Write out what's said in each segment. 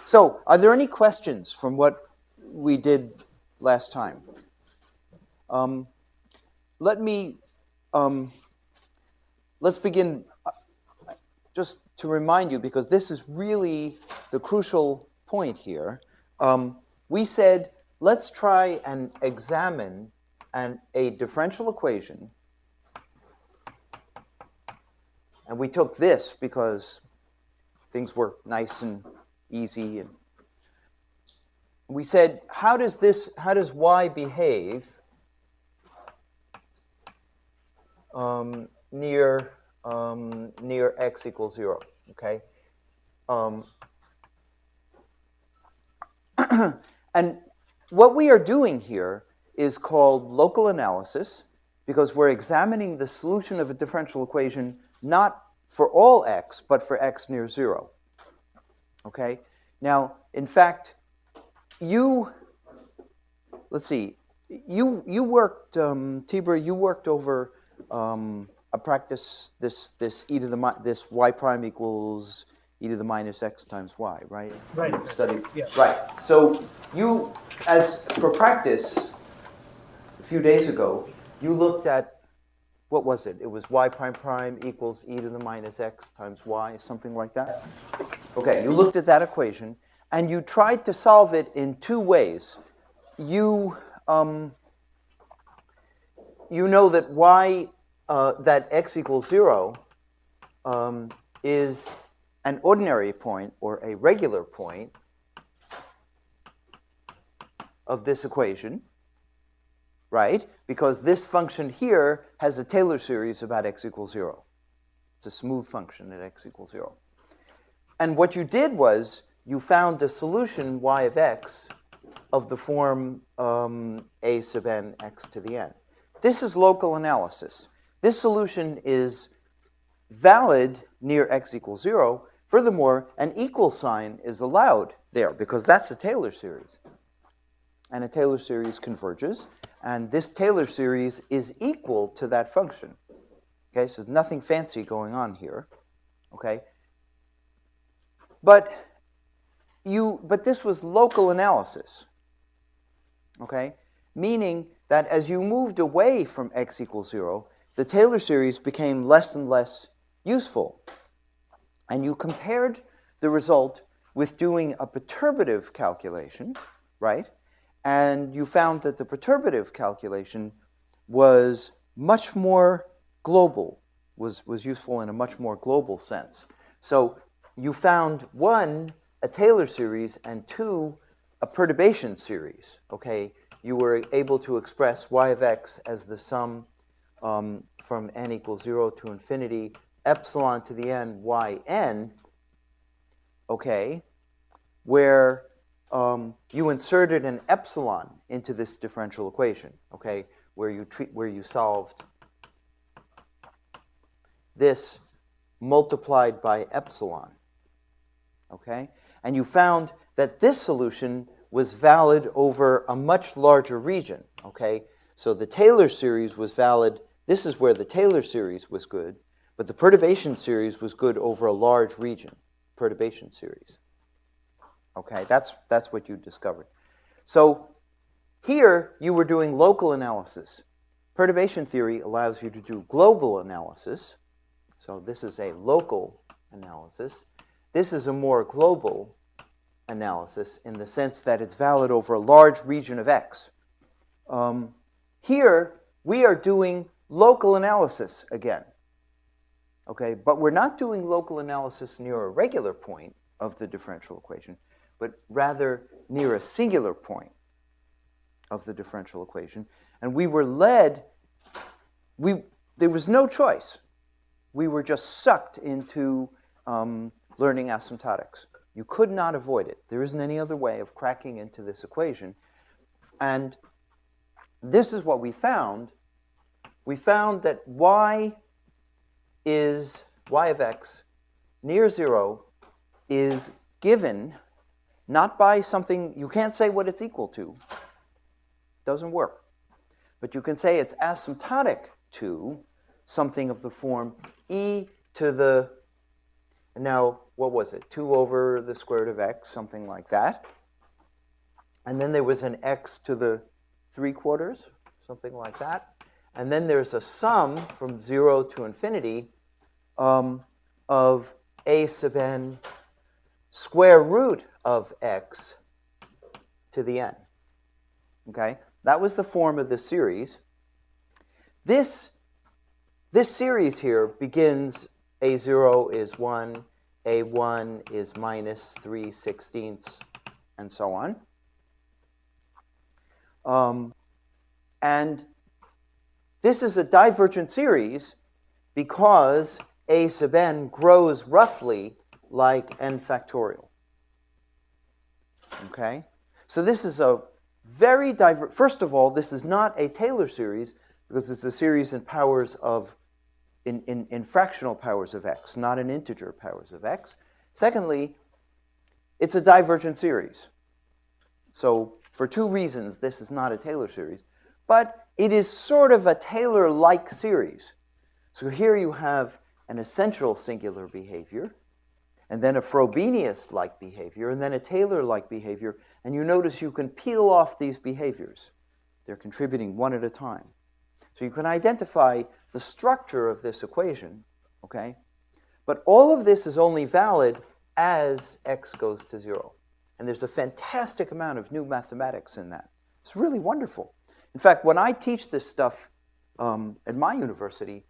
So, are there any questions from what we did last time? Let me, let's begin just to remind you, because this is really the crucial point here. We said, let's try and examine a differential equation. And we took this because things were nice and easy. And we said, how does y behave near x equals 0? Okay. And what we are doing here is called local analysis, because we're examining the solution of a differential equation not for all x, but for x near 0. Okay? Now, in fact, let's see, you worked, Tibor, you worked over a practice, this this y prime equals e to the minus x times y, right? Right. Studied. Yeah. Right. So you, as for practice, a few days ago, you looked at, what was it? It was y prime prime equals e to the minus x times y, something like that? Okay, you looked at that equation, and you tried to solve it in two ways. You know that that x equals 0 is an ordinary point or a regular point of this equation, right? Because this function here has a Taylor series about x equals 0. It's a smooth function at x equals 0. And what you did was you found a solution y of x of the form a sub n x to the n. This is local analysis. This solution is valid near x equals 0. Furthermore, an equal sign is allowed there because that's a Taylor series. And a Taylor series converges, and this Taylor series is equal to that function. Okay, so nothing fancy going on here. Okay? But this was local analysis. Okay? Meaning that as you moved away from x equals 0, the Taylor series became less and less useful. And you compared the result with doing a perturbative calculation, right? And you found that the perturbative calculation was much more global, was useful in a much more global sense. So you found, one, a Taylor series, and two, a perturbation series, okay? You were able to express y of x as the sum from n equals 0 to infinity, epsilon to the n, yn, okay, where you inserted an epsilon into this differential equation, okay, where you solved this multiplied by epsilon, okay? And you found that this solution was valid over a much larger region, okay? So the Taylor series was valid. This is where the Taylor series was good, but the perturbation series was good over a large region, perturbation series. Okay, that's what you discovered. So here you were doing local analysis. Perturbation theory allows you to do global analysis. So this is a local analysis. This is a more global analysis in the sense that it's valid over a large region of x. Here we are doing local analysis again. Okay, but we're not doing local analysis near a regular point of the differential equation, but rather near a singular point of the differential equation. And we were led, there was no choice. We were just sucked into learning asymptotics. You could not avoid it. There isn't any other way of cracking into this equation. And this is what we found. We found that y of x near 0 is given not by something, you can't say what it's equal to. Doesn't work. But you can say it's asymptotic to something of the form e to the And now, what was it? 2 over the square root of x, something like that. And then there was an x to the 3/4, something like that. And then there's a sum from 0 to infinity of a sub n square root of x to the n. Okay? That was the form of the series. This series here begins a0 is 1, a1 is minus 3/16, and so on. And this is a divergent series because a sub n grows roughly like n factorial. Okay? So this is a very divergent. First of all, this is not a Taylor series because it's a series in powers of in fractional powers of x, not in integer powers of x. Secondly, it's a divergent series. So for 2 reasons, this is not a Taylor series. But it is sort of a Taylor-like series. So here you have an essential singular behavior, and then a Frobenius-like behavior, and then a Taylor-like behavior. And you notice you can peel off these behaviors. They're contributing one at a time. So you can identify the structure of this equation, okay? But all of this is only valid as x goes to 0. And there's a fantastic amount of new mathematics in that. It's really wonderful. In fact, when I teach this stuff at my university,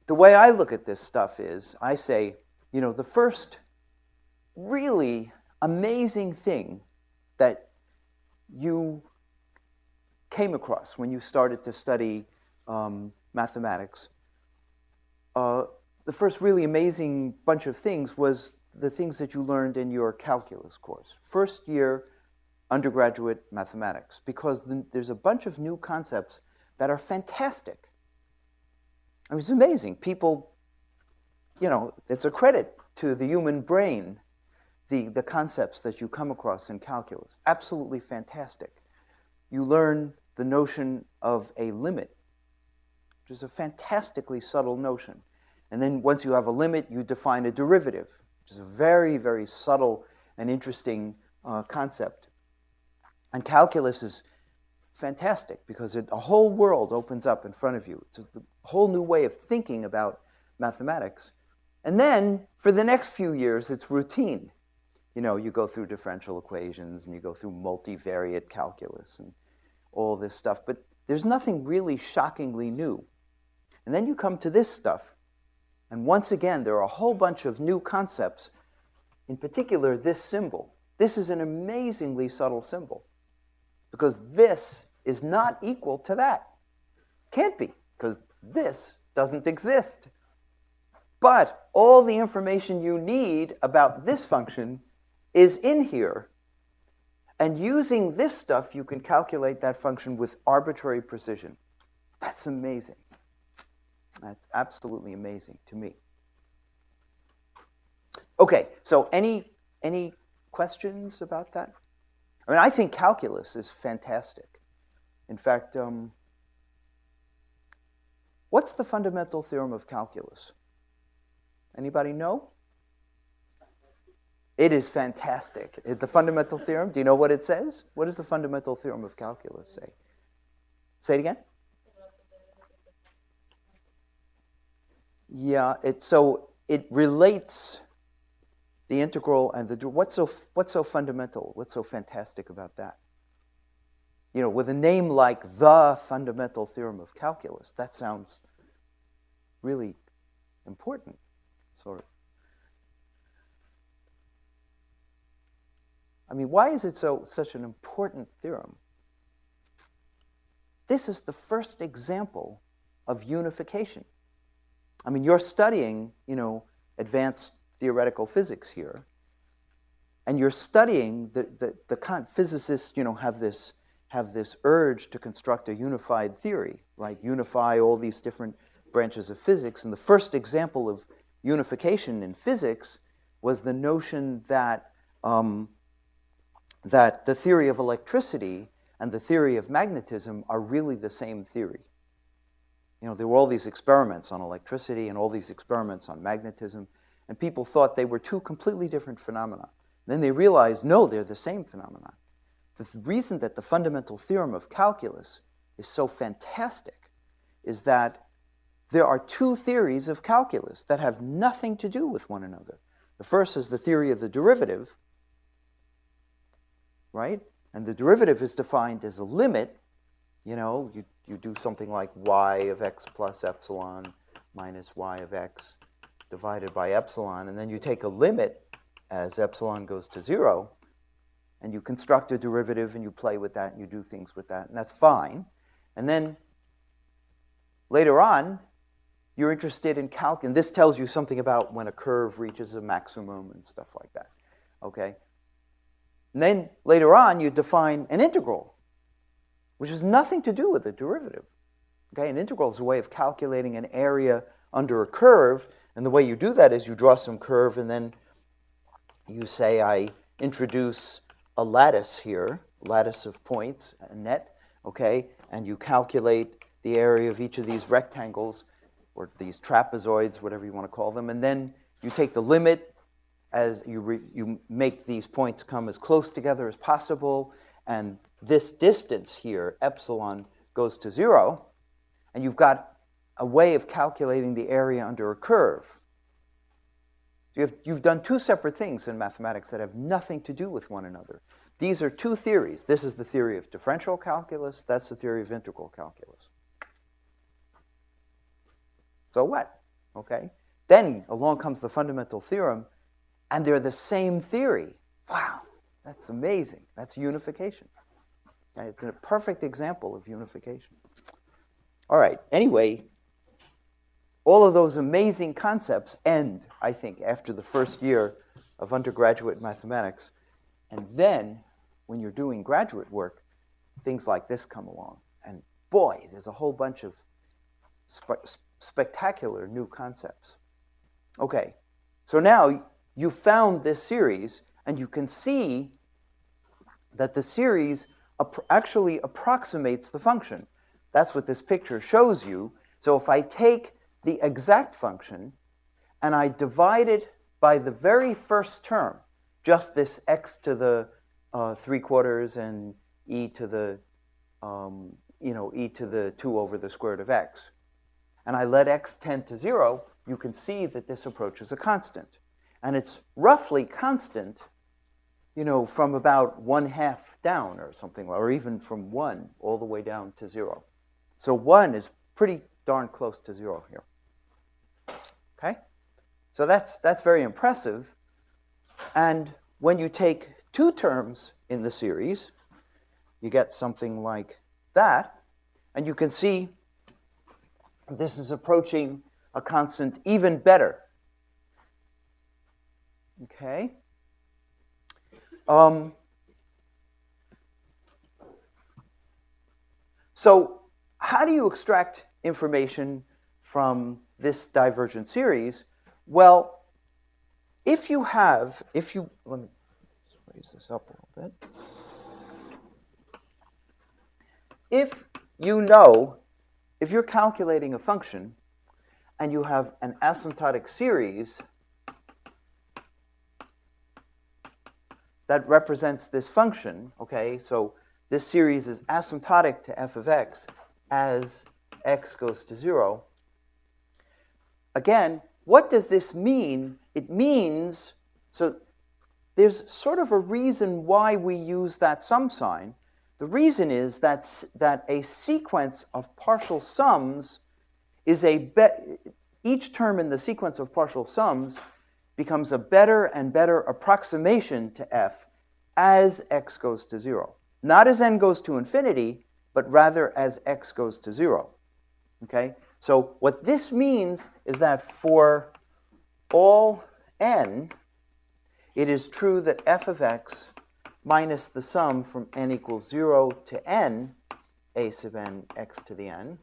the way I look at this stuff is I say, you know, the first really amazing thing that you came across when you started to study mathematics, the first really amazing bunch of things was the things that you learned in your calculus course, first year undergraduate mathematics, because there's a bunch of new concepts that are fantastic. I mean, it's amazing. People, you know, it's a credit to the human brain, the concepts that you come across in calculus. Absolutely fantastic. You learn the notion of a limit, which is a fantastically subtle notion. And then once you have a limit, you define a derivative, which is a very, very subtle and interesting concept. And calculus is fantastic because a whole world opens up in front of you. It's a whole new way of thinking about mathematics. And then for the next few years, it's routine. You know, you go through differential equations and you go through multivariate calculus and all this stuff. But there's nothing really shockingly new. And then you come to this stuff. And once again, there are a whole bunch of new concepts. In particular, this symbol. This is an amazingly subtle symbol. Because this is not equal to that. Can't be, because this doesn't exist. But all the information you need about this function is in here. And using this stuff, you can calculate that function with arbitrary precision. That's amazing. That's absolutely amazing to me. Okay, so any questions about that? I mean, I think calculus is fantastic. In fact, what's the fundamental theorem of calculus? Anybody know? It is fantastic. The fundamental theorem, do you know what it says? What does the fundamental theorem of calculus say? Say it again? Yeah, it relates the integral and the what's so fundamental? What's so fantastic about that? You know, with a name like the fundamental theorem of calculus, that sounds really important, sort of. I mean, why is it such an important theorem? This is the first example of unification. I mean, you're studying, you know, advanced theoretical physics here, and you're studying the physicists, you know, have this urge to construct a unified theory, right? Unify all these different branches of physics, and the first example of unification in physics was the notion that that the theory of electricity and the theory of magnetism are really the same theory. You know, there were all these experiments on electricity and all these experiments on magnetism, And people thought they were two completely different phenomena. Then they realized, no, they're the same phenomena. The reason that the fundamental theorem of calculus is so fantastic is that there are two theories of calculus that have nothing to do with one another. The first is the theory of the derivative, right? And the derivative is defined as a limit. You know, you do something like y of x plus epsilon minus y of x divided by epsilon, and then you take a limit as epsilon goes to 0, and you construct a derivative, and you play with that, and you do things with that, and that's fine. And then later on, you're interested in calculus, and this tells you something about when a curve reaches a maximum and stuff like that, okay? And then later on, you define an integral, which has nothing to do with the derivative, okay? An integral is a way of calculating an area under a curve, and the way you do that is you draw some curve, and then you say, I introduce a lattice here, lattice of points, a net, okay? And you calculate the area of each of these rectangles, or these trapezoids, whatever you want to call them, and then you take the limit as you make these points come as close together as possible, and this distance here, epsilon, goes to 0, and you've got a way of calculating the area under a curve. So you've done two separate things in mathematics that have nothing to do with one another. These are two theories. This is the theory of differential calculus. That's the theory of integral calculus. So what? Okay. Then along comes the fundamental theorem, and they're the same theory. Wow, that's amazing. That's unification. Okay, it's a perfect example of unification. All right, anyway, all of those amazing concepts end, I think, after the first year of undergraduate mathematics. And then, when you're doing graduate work, things like this come along. And boy, there's a whole bunch of spectacular new concepts. Okay, so now you found this series, and you can see that the series actually approximates the function. That's what this picture shows you. So if I take the exact function and I divide it by the very first term, just this x to the 3/4 and e to the e to the 2 over the square root of x, and I let x tend to 0, you can see that this approaches a constant. And it's roughly constant, from about 1/2 down or something, or even from 1 all the way down to 0. So 1 is pretty darn close to 0 here. Okay? So that's very impressive. And when you take two terms in the series, you get something like that. And you can see this is approaching a constant even better. Okay? So how do you extract information from this divergent series? Well, let me just raise this up a little bit. If you're calculating a function and you have an asymptotic series that represents this function, okay, so this series is asymptotic to f of x as x goes to 0. Again, what does this mean? It means, so there's sort of a reason why we use that sum sign. The reason is that a sequence of partial sums is each term in the sequence of partial sums becomes a better and better approximation to f as x goes to 0. Not as n goes to infinity, but rather as x goes to 0. Okay? So what this means is that for all n, it is true that f of x minus the sum from n equals 0 to n, a sub n x to the n,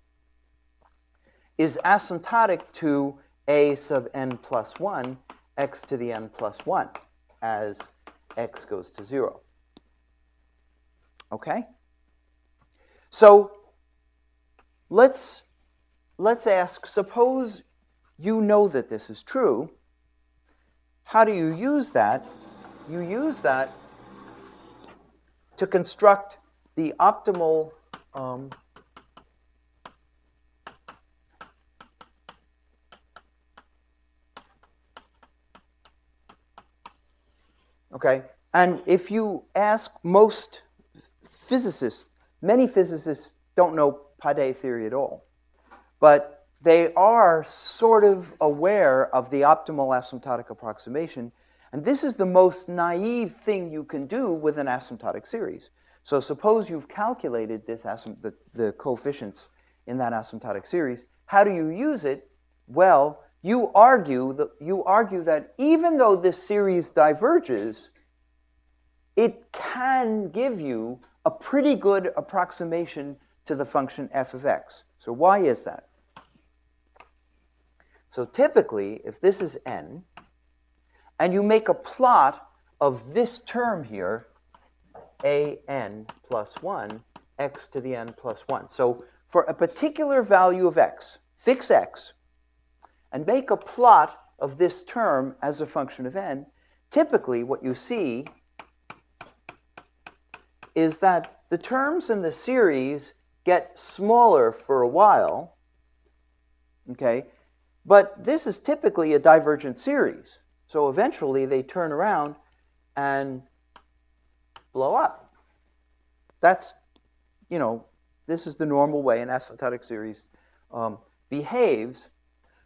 is asymptotic to a sub n plus 1, x to the n plus 1, as x goes to 0. Okay? So let's ask, suppose you know that this is true, how do you use that? You use that to construct the optimal okay, and if you ask most physicists, many physicists don't know Padé theory at all, but they are sort of aware of the optimal asymptotic approximation, and this is the most naive thing you can do with an asymptotic series. So suppose you've calculated this the coefficients in that asymptotic series. How do you use it? Well, you argue that even though this series diverges, it can give you a pretty good approximation to the function f of x. So why is that? So typically, if this is n, and you make a plot of this term here, an plus 1, x to the n plus 1. So for a particular value of x, fix x, and make a plot of this term as a function of n, typically what you see is that the terms in the series get smaller for a while, okay? But this is typically a divergent series. So eventually they turn around and blow up. That's, you know, this is the normal way an asymptotic series behaves.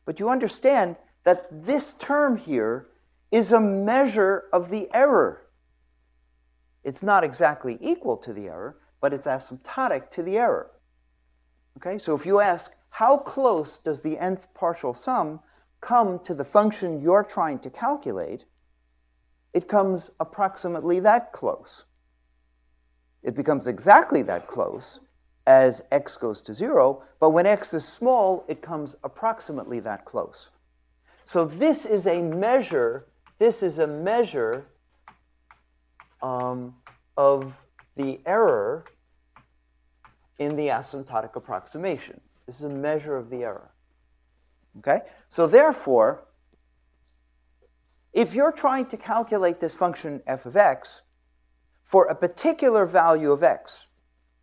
But you understand that this term here is a measure of the error. It's not exactly equal to the error, but it's asymptotic to the error. Okay, so if you ask, how close does the nth partial sum come to the function you're trying to calculate, it comes approximately that close. It becomes exactly that close as x goes to 0, but when x is small, it comes approximately that close. So this is a measure, of the error in the asymptotic approximation. This is a measure of the error. Okay? So therefore, if you're trying to calculate this function f of x for a particular value of x,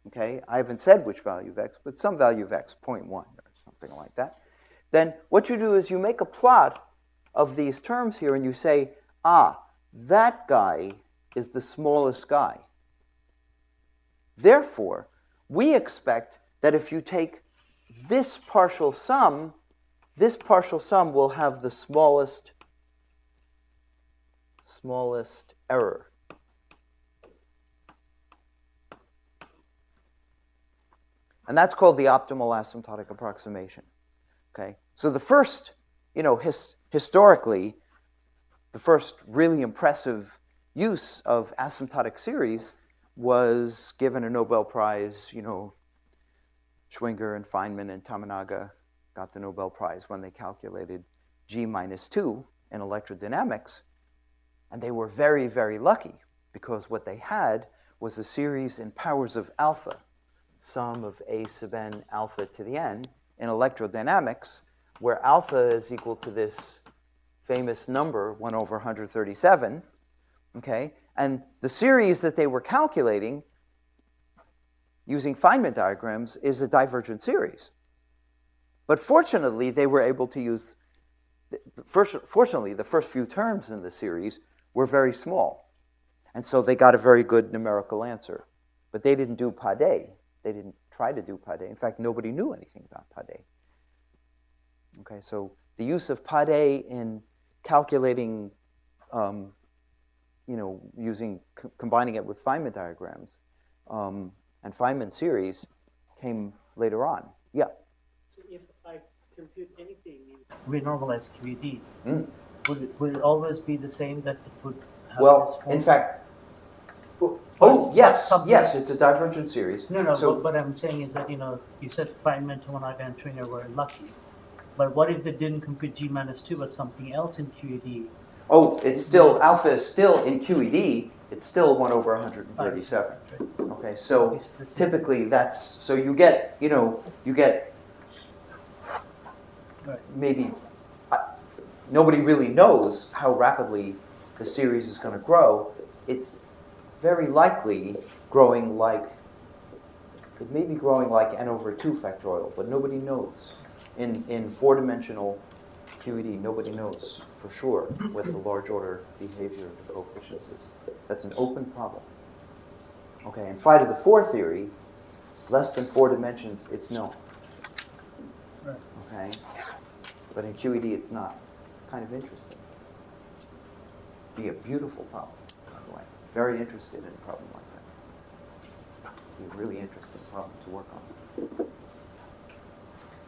okay, I haven't said which value of x, but some value of x, 0.1 or something like that, then what you do is you make a plot of these terms here and you say, that guy is the smallest guy. Therefore, we expect that if you take this partial sum will have the smallest error. And that's called the optimal asymptotic approximation. Okay? So the first, historically, the first really impressive use of asymptotic series was given a Nobel Prize, Schwinger and Feynman and Tamanaga got the Nobel Prize when they calculated G minus 2 in electrodynamics. And they were very, very lucky because what they had was a series in powers of alpha, sum of a sub n alpha to the n in electrodynamics, where alpha is equal to this famous number, 1 over 137, okay? And the series that they were calculating using Feynman diagrams is a divergent series. But fortunately, they were able to use, fortunately, the first few terms in the series were very small. And so they got a very good numerical answer. But they didn't do Padé. They didn't try to do Padé. In fact, nobody knew anything about Padé. Okay, so the use of Padé in calculating, combining it with Feynman diagrams and Feynman series came later on. Yeah? So if I compute anything in renormalized QED, would it always be the same that it would have this form? In fact, yes, it's a divergent series. No, so, what I'm saying is that, you said Feynman, Tamanaga, and Schwinger were lucky. But what if they didn't compute G minus 2, but something else in QED? Oh, it's still, alpha is still in QED, it's still 1 over 137. Right. Okay, so typically that's, so you get, maybe, nobody really knows how rapidly the series is going to grow. It's very likely growing like, it may be growing like n over 2 factorial, but nobody knows. In four-dimensional QED, nobody knows for sure what the large order behavior of the coefficients is. That's an open problem. Okay, in phi to the 4 theory, less than 4 dimensions, it's known. Okay, but in QED, it's not. Kind of interesting. Be a beautiful problem, by the way. Very interested in a problem like that. Be a really interesting problem to work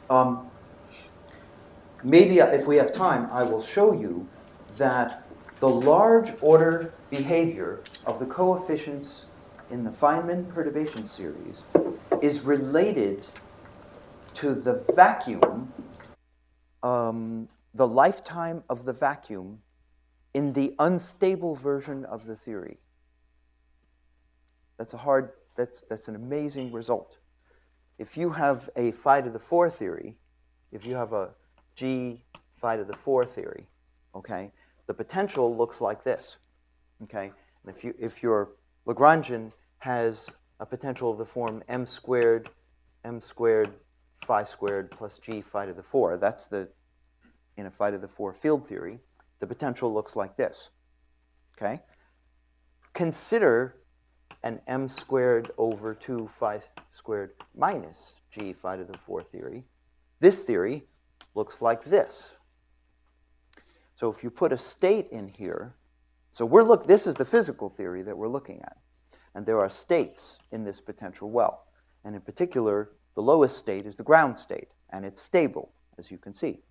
on. Maybe if we have time, I will show you that the large order behavior of the coefficients in the Feynman perturbation series is related to the vacuum, the lifetime of the vacuum in the unstable version of the theory. That's an amazing result. If you have a phi to the 4 theory, if you have a G phi to the 4 theory, okay, the potential looks like this, okay? And if your Lagrangian has a potential of the form m squared phi squared plus G phi to the 4, that's in a phi to the 4 field theory, the potential looks like this, okay? Consider an m squared over 2 phi squared minus G phi to the 4 theory. This theory looks like this. So if you put a state in here, so this is the physical theory that we're looking at. And there are states in this potential well. And in particular, the lowest state is the ground state, and it's stable, as you can see.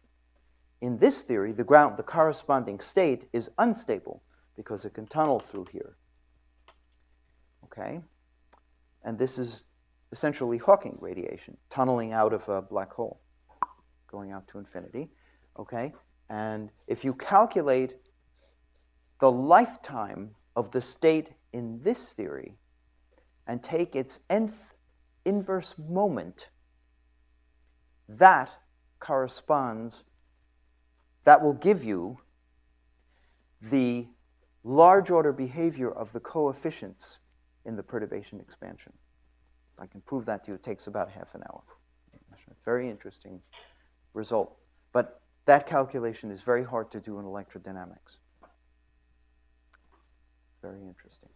In this theory, the corresponding state is unstable because it can tunnel through here. Okay? And this is essentially Hawking radiation, tunneling out of a black hole, going out to infinity. Okay? And if you calculate the lifetime of the state in this theory and take its nth inverse moment, that will give you the large order behavior of the coefficients in the perturbation expansion. I can prove that to you. It takes about half an hour. Very interesting result. But that calculation is very hard to do in electrodynamics. Very interesting.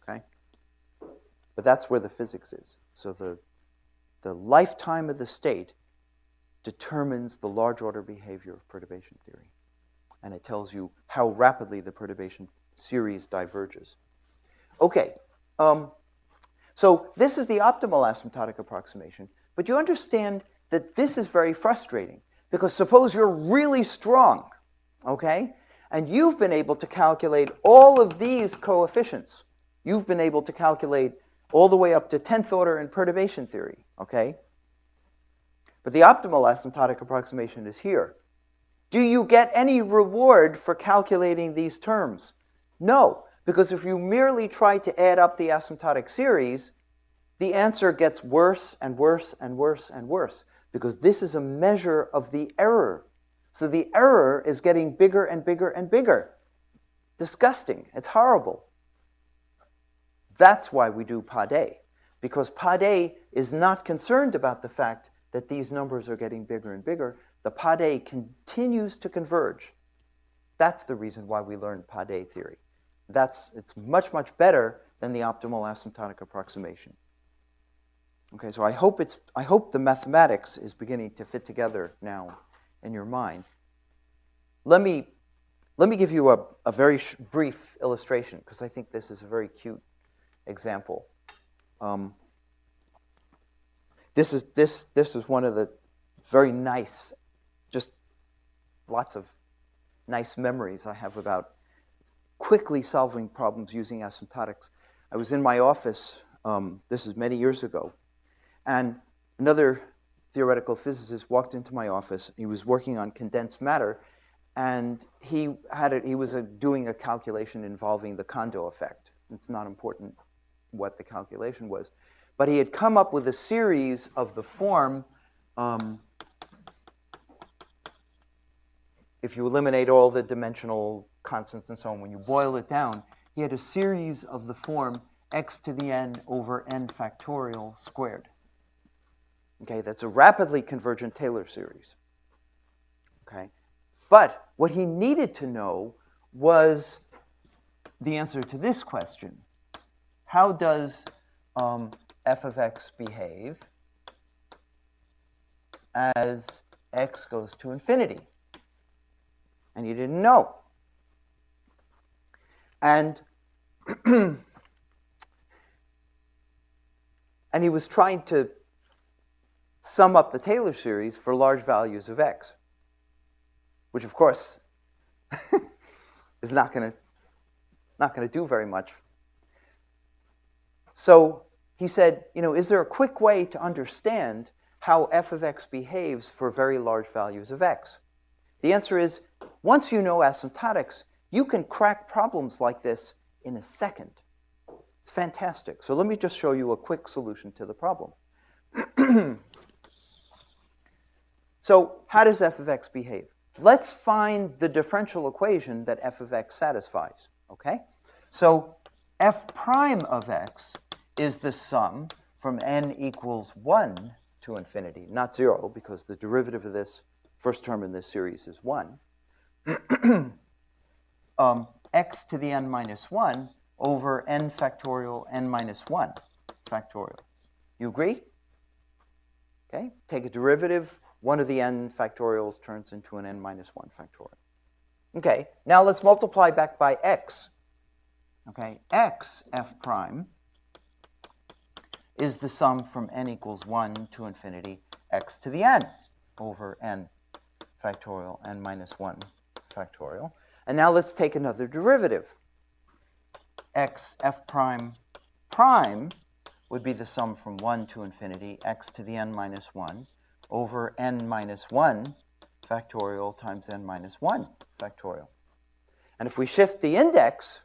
Okay? But that's where the physics is. So the lifetime of the state determines the large order behavior of perturbation theory. And it tells you how rapidly the perturbation series diverges. Okay, so this is the optimal asymptotic approximation. But you understand that this is very frustrating. Because suppose you're really strong, okay? And you've been able to calculate all of these coefficients. You've been able to calculate all the way up to 10th order in perturbation theory, okay? But the optimal asymptotic approximation is here. Do you get any reward for calculating these terms? No, because if you merely try to add up the asymptotic series, the answer gets worse and worse and worse and worse, because this is a measure of the error. So the error is getting bigger and bigger and bigger. Disgusting. It's horrible. That's why we do PAD-A, because PAD-A is not concerned about the fact that these numbers are getting bigger and bigger. The PAD-A continues to converge. That's the reason why we learn PAD-A theory. It's much, much better than the optimal asymptotic approximation. Okay, so I hope the mathematics is beginning to fit together now in your mind. Let me give you a very brief illustration, because I think this is a very cute example. This is one of the very nice, just lots of nice memories I have about quickly solving problems using asymptotics. I was in my office, this is many years ago, and another theoretical physicist walked into my office. He was working on condensed matter, and he was doing a calculation involving the Kondo effect. It's not important what the calculation was, but he had come up with a series of the form if you eliminate all the dimensional constants and so on, when you boil it down, he had a series of the form x to the n over n factorial squared. Okay, that's a rapidly convergent Taylor series. Okay, but what he needed to know was the answer to this question. How does f of x behave as x goes to infinity? And he didn't know. And and he was trying to sum up the Taylor series for large values of x, which of course is not going to do very much. So he said, is there a quick way to understand how f of x behaves for very large values of x? The answer is, once you know asymptotics, you can crack problems like this in a second. It's fantastic. So let me just show you a quick solution to the problem. So how does f of x behave? Let's find the differential equation that f of x satisfies. Okay? So f prime of x is the sum from n equals 1 to infinity, not 0, because the derivative of this first term in this series is 1. X to the n minus 1 over n factorial n minus 1 factorial. You agree? Okay, take a derivative. One of the n factorials turns into an n minus 1 factorial. Okay, now let's multiply back by x. Okay, x f prime is the sum from n equals 1 to infinity x to the n over n factorial n minus 1 factorial. And now let's take another derivative. X f prime prime would be the sum from 1 to infinity x to the n minus 1 over n minus 1 factorial times n minus 1 factorial. And if we shift the index,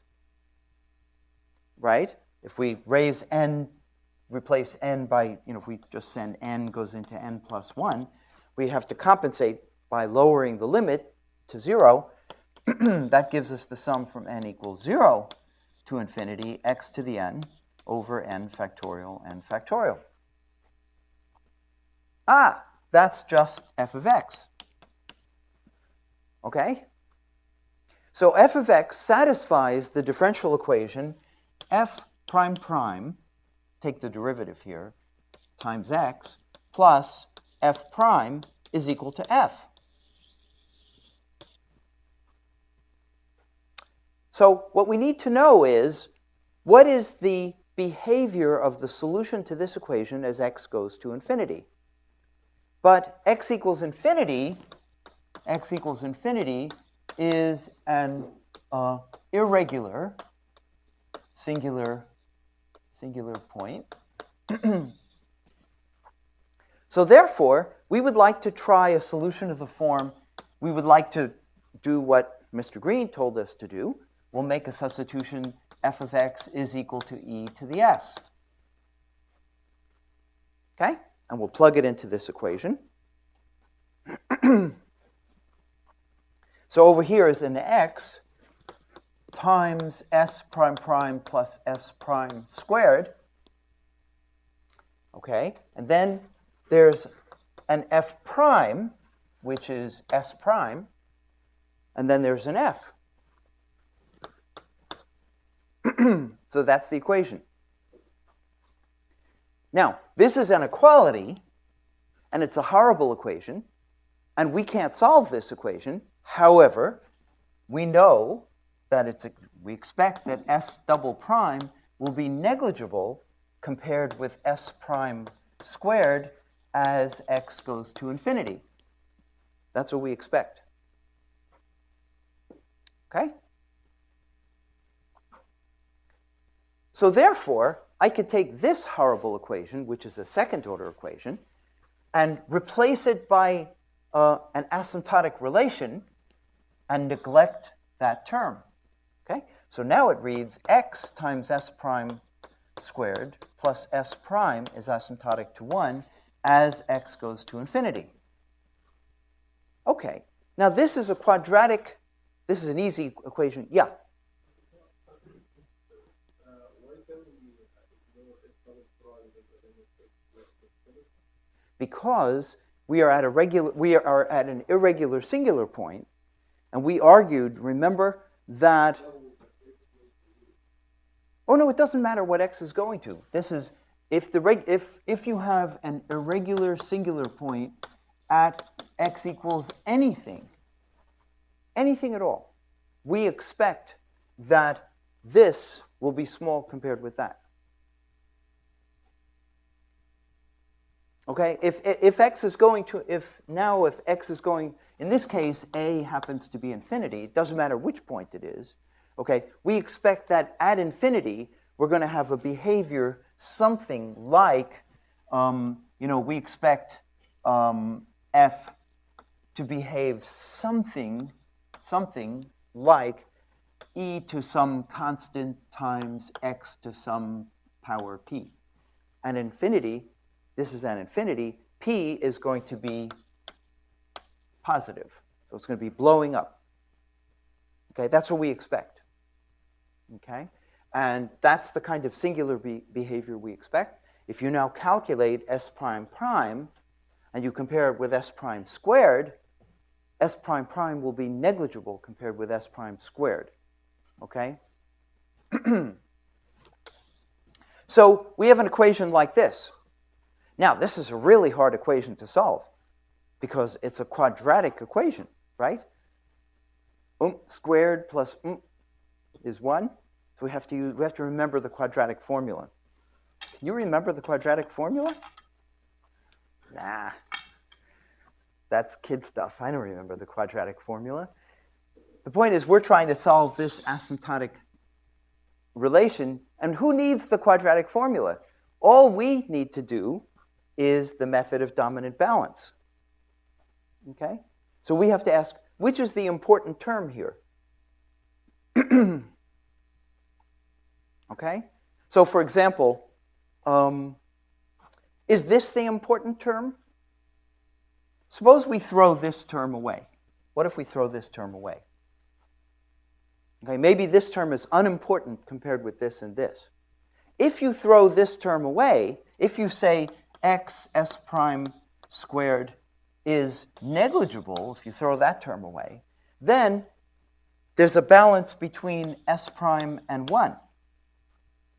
right, if we raise n, replace n by, if we just send n goes into n plus 1, we have to compensate by lowering the limit to 0. That gives us the sum from n equals 0 to infinity x to the n over n factorial n factorial. Ah, that's just f of x. Okay? So f of x satisfies the differential equation f prime prime, take the derivative here, times x, plus f prime is equal to f. So what we need to know is, what is the behavior of the solution to this equation as x goes to infinity? But x equals infinity is an irregular singular point. So therefore, we would like to try a solution of the form, we would like to do what Mr. Green told us to do. We'll make a substitution, f of x is equal to e to the s. Okay? And we'll plug it into this equation. So over here is an x times s prime prime plus s prime squared. Okay? And then there's an f prime, which is s prime, and then there's an f. So that's the equation. Now, this is an equality, and it's a horrible equation, and we can't solve this equation. However, we know that we expect that s double prime will be negligible compared with s prime squared as x goes to infinity. That's what we expect. Okay? So therefore, I could take this horrible equation, which is a second-order equation, and replace it by an asymptotic relation and neglect that term. Okay? So now it reads x times s prime squared plus s prime is asymptotic to 1 as x goes to infinity. Okay, Now this is a quadratic, this is an easy equation. Yeah? Because we are at an irregular singular point, and we argued, remember, that oh no, it doesn't matter what x is going to. This is if you have an irregular singular point at x equals anything at all, we expect that this will be small compared with that. Okay, if x is going, in this case, a happens to be infinity, it doesn't matter which point it is, okay, we expect that at infinity, we're going to have a behavior something like, we expect f to behave something like e to some constant times x to some power p. And infinity, this is an infinity, p is going to be positive. So it's going to be blowing up. Okay, that's what we expect. Okay, and that's the kind of singular behavior we expect. If you now calculate s prime prime, and you compare it with s prime squared, s prime prime will be negligible compared with s prime squared. Okay? So we have an equation like this. Now, this is a really hard equation to solve because it's a quadratic equation, right? Squared plus is 1. So we have to remember the quadratic formula. Can you remember the quadratic formula? Nah. That's kid stuff. I don't remember the quadratic formula. The point is we're trying to solve this asymptotic relation, and who needs the quadratic formula? All we need to do is the method of dominant balance. Okay? So we have to ask, which is the important term here? Okay? So for example, is this the important term? Suppose we throw this term away. What if we throw this term away? Okay, maybe this term is unimportant compared with this and this. If you throw this term away, if you say x s prime squared is negligible, if you throw that term away, then there's a balance between s prime and 1.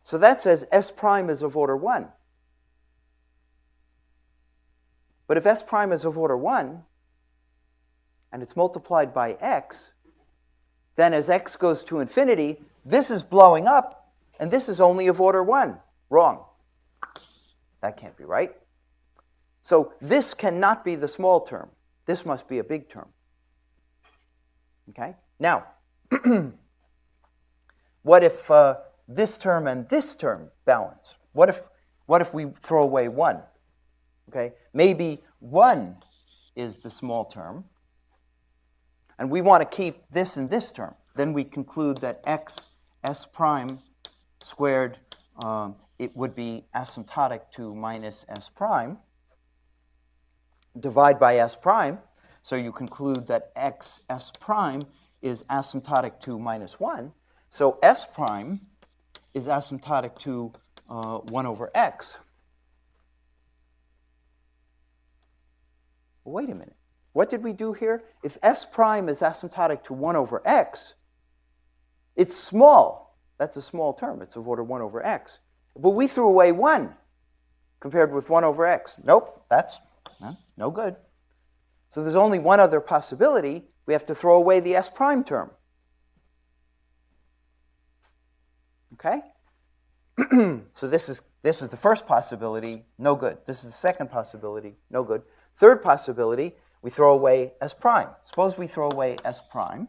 So that says s prime is of order 1. But if s prime is of order 1, and it's multiplied by x, then as x goes to infinity, this is blowing up, and this is only of order 1. Wrong. That can't be right. So this cannot be the small term. This must be a big term. Okay? Now, what if this term and this term balance? What if we throw away 1? Okay? Maybe 1 is the small term, and we want to keep this and this term. Then we conclude that x s prime squared, it would be asymptotic to minus s prime. Divide by s prime, so you conclude that x s prime is asymptotic to minus 1. So s prime is asymptotic to 1 over x. Well, wait a minute. What did we do here? If s prime is asymptotic to 1 over x, it's small. That's a small term. It's of order 1 over x. But we threw away 1 compared with 1 over x. Nope, that's no good. So there's only one other possibility. We have to throw away the s prime term. Okay? So this is the first possibility, no good. This is the second possibility, no good. Third possibility, we throw away s prime. Suppose we throw away s prime,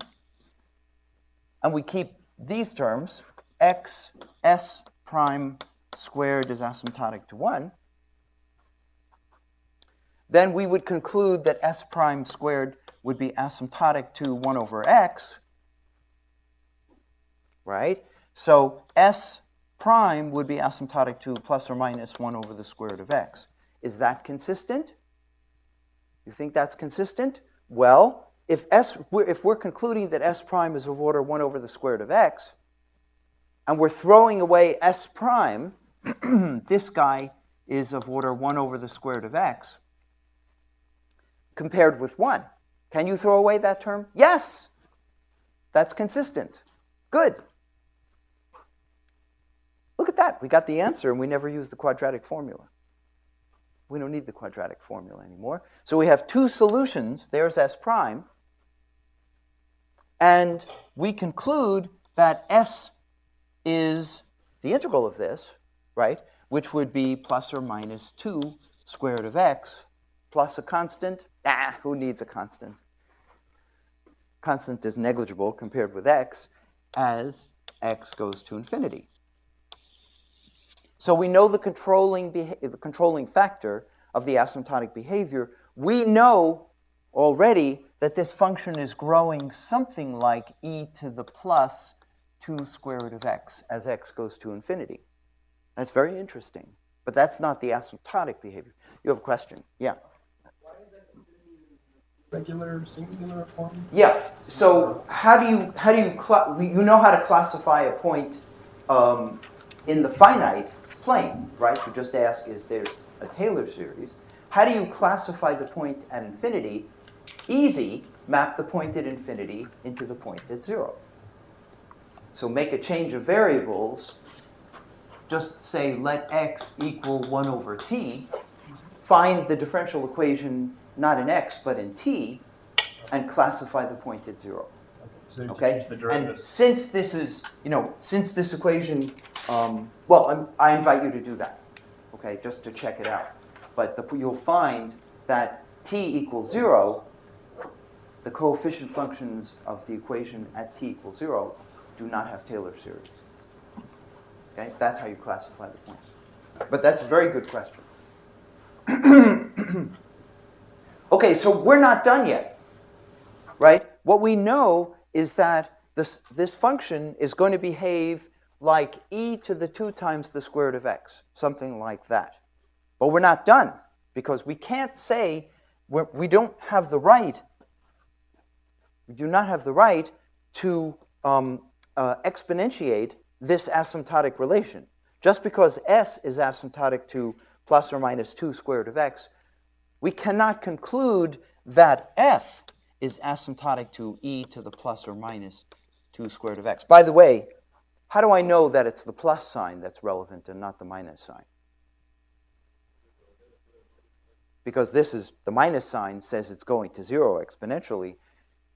and we keep these terms. X s prime squared is asymptotic to 1. Then we would conclude that s prime squared would be asymptotic to 1 over x. Right? So s prime would be asymptotic to plus or minus 1 over the square root of x. Is that consistent? You think that's consistent? Well, if we're concluding that S prime is of order 1 over the square root of x, and we're throwing away S prime, this guy is of order 1 over the square root of x, compared with 1. Can you throw away that term? Yes. That's consistent. Good. Look at that. We got the answer, and we never used the quadratic formula. We don't need the quadratic formula anymore. So we have two solutions. There's S prime. And we conclude that S is the integral of this, right, which would be plus or minus 2 square root of x plus a constant. Who needs a constant? Constant is negligible compared with x as x goes to infinity. So we know the controlling factor of the asymptotic behavior. We know already that this function is growing something like e to the plus 2 square root of x as x goes to infinity. That's very interesting. But that's not the asymptotic behavior. You have a question? Yeah. Why is x regular singular form? Yeah. So you know how to classify a point in the finite plane, right? You just ask, is there a Taylor series? How do you classify the point at infinity? Easy. Map the point at infinity into the point at 0. So make a change of variables. Just say let x equal 1 over t. Find the differential equation not in x but in t, and classify the point at 0. Okay? And since this is, since this equation, I invite you to do that, okay, just to check it out. But you'll find that t equals 0, the coefficient functions of the equation at t equals 0 do not have Taylor series. Okay? That's how you classify the points. But that's a very good question. Okay, so we're not done yet, right? What we know is that this function is going to behave like e to the 2 times the square root of x, something like that. But we're not done, because we can't say, we don't have the right, we do not have the right to exponentiate this asymptotic relation. Just because s is asymptotic to plus or minus 2 square root of x, we cannot conclude that f is asymptotic to e to the plus or minus 2 square root of x. By the way, how do I know that it's the plus sign that's relevant and not the minus sign? Because the minus sign says it's going to 0 exponentially,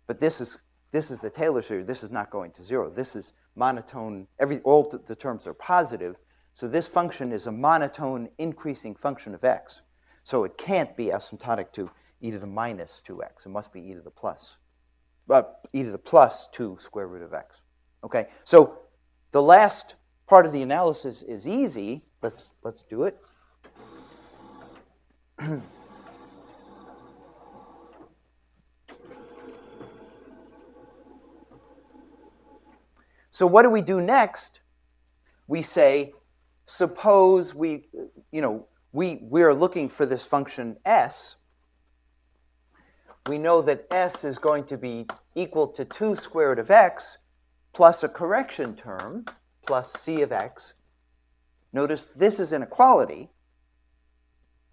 but this is the Taylor series. This is not going to 0. This is monotone. All the terms are positive. So this function is a monotone increasing function of x. So it can't be asymptotic to e to the minus 2x. It must be e to the plus. E to the plus 2 square root of x. Okay. So the last part of the analysis is easy. Let's do it. So what do we do next? We say, suppose we are looking for this function s. We know that s is going to be equal to 2 square root of x plus a correction term plus c of x. Notice this is inequality.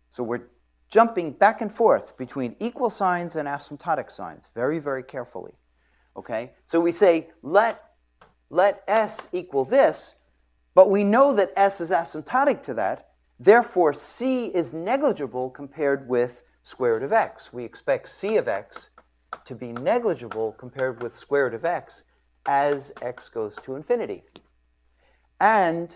So we're jumping back and forth between equal signs and asymptotic signs very, very carefully. Okay? So we say, let s equal this, but we know that s is asymptotic to that. Therefore, c is negligible compared with square root of x. We expect c of x to be negligible compared with square root of x as x goes to infinity. And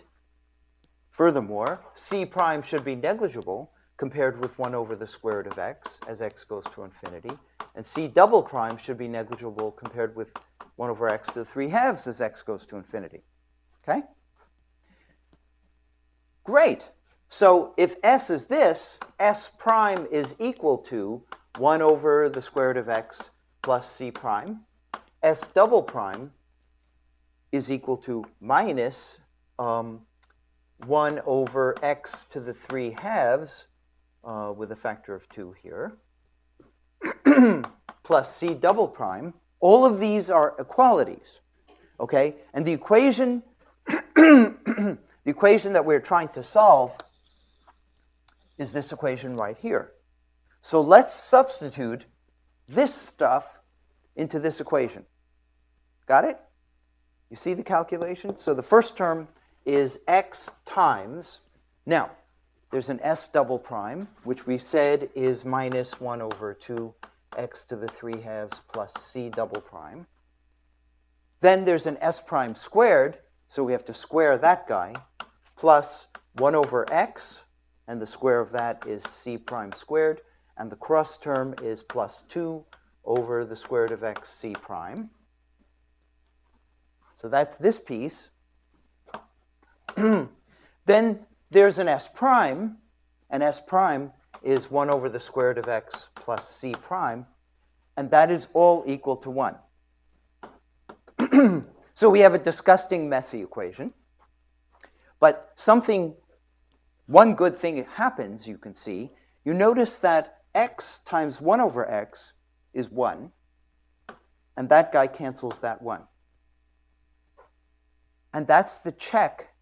furthermore, c prime should be negligible compared with 1 over the square root of x as x goes to infinity. And c double prime should be negligible compared with 1 over x to the 3/2 as x goes to infinity. Okay? Great. So if s is this, s prime is equal to 1 over the square root of x plus c prime. S double prime is equal to minus 1 over x to the 3/2 with a factor of 2 here. plus c double prime. All of these are equalities, okay? And the equation, the equation that we're trying to solve is this equation right here. So let's substitute this stuff into this equation. Got it? You see the calculation? So the first term is x times, now, there's an s double prime, which we said is minus 1 over 2 x to the 3 halves plus c double prime. Then there's an s prime squared, so we have to square that guy, plus 1 over x, and the square of that is c prime squared, and the cross term is plus 2 over the square root of x c prime. So that's this piece. Then there's an s prime, and s prime is 1 over the square root of x plus c prime, and that is all equal to 1. So we have a disgusting, messy equation. But one good thing happens, you can see. You notice that x times 1 over x is 1, and that guy cancels that 1. And that's the check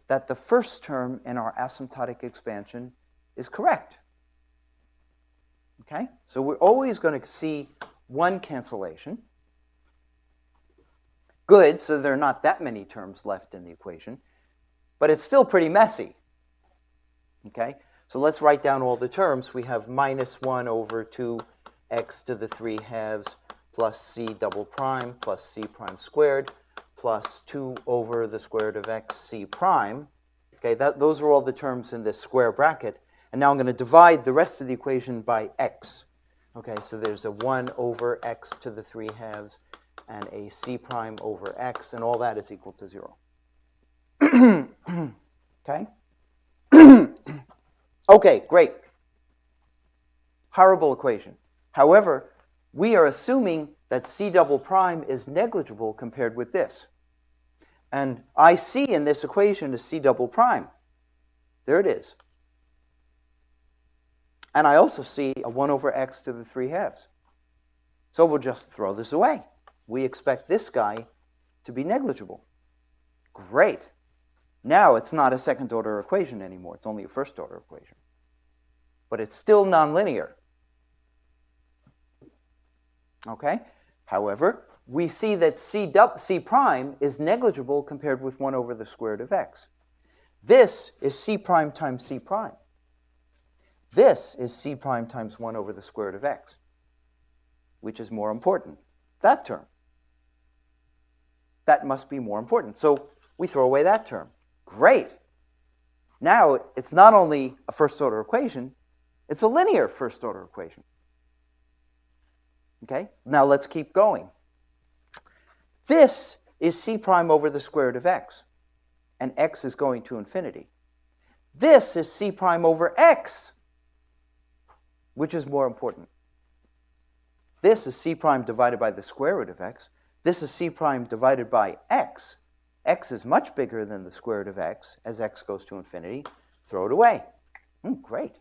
that the first term in our asymptotic expansion is correct. Okay? So we're always going to see one cancellation. Good, so there are not that many terms left in the equation, but it's still pretty messy. Okay? So let's write down all the terms. We have minus 1 over 2 x to the 3 halves plus c double prime plus c prime squared plus 2 over the square root of x c prime. Okay, those are all the terms in this square bracket. And now I'm going to divide the rest of the equation by x. Okay, so there's a 1 over x to the 3 halves and a c prime over x, and all that is equal to 0. Okay? Okay, great. Horrible equation. However, we are assuming that c double prime is negligible compared with this. And I see in this equation is c double prime. There it is. And I also see a 1 over x to the 3 halves. So we'll just throw this away. We expect this guy to be negligible. Great. Now it's not a second-order equation anymore. It's only a first-order equation. But it's still nonlinear. Okay? However, we see that c prime is negligible compared with 1 over the square root of x. This is c prime times c prime. This is c prime times 1 over the square root of x. Which is more important? That term. That must be more important. So we throw away that term. Great. Now it's not only a first-order equation, it's a linear first-order equation. Okay? Now let's keep going. This is c prime over the square root of x, and x is going to infinity. This is c prime over x, which is more important. This is c prime divided by the square root of x. This is c prime divided by x. X is much bigger than the square root of x as x goes to infinity. Throw it away. Great.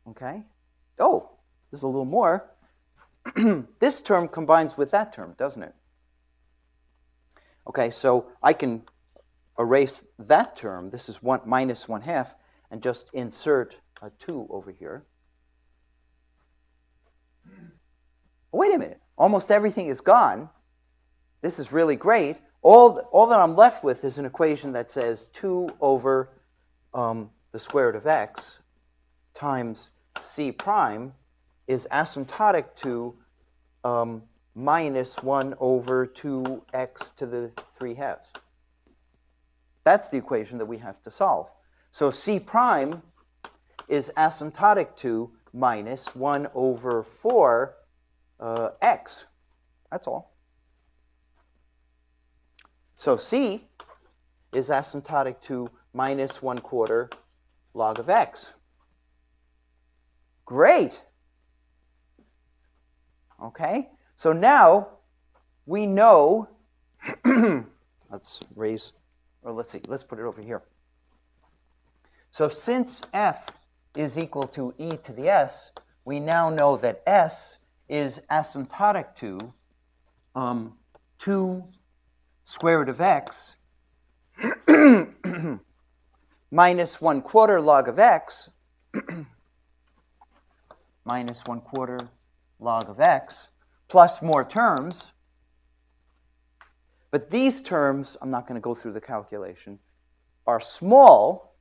Okay. Oh, there's a little more. This term combines with that term, doesn't it? Okay, so I can erase that term. This is minus 1/2, and just insert a 2 over here. Oh, wait a minute. Almost everything is gone. This is really great. All that I'm left with is an equation that says 2 over the square root of x times c prime is asymptotic to minus 1 over 2x to the 3 halves. That's the equation that we have to solve. So c prime is asymptotic to minus 1 over 4 x. That's all. So c is asymptotic to minus 1/4 log of x. Great. Okay, so now we know, let's put it over here. So since f is equal to e to the s, we now know that S is asymptotic to 2 square root of x minus 1/4 log of x minus 1/4 log of x plus more terms. But these terms, I'm not going to go through the calculation, are small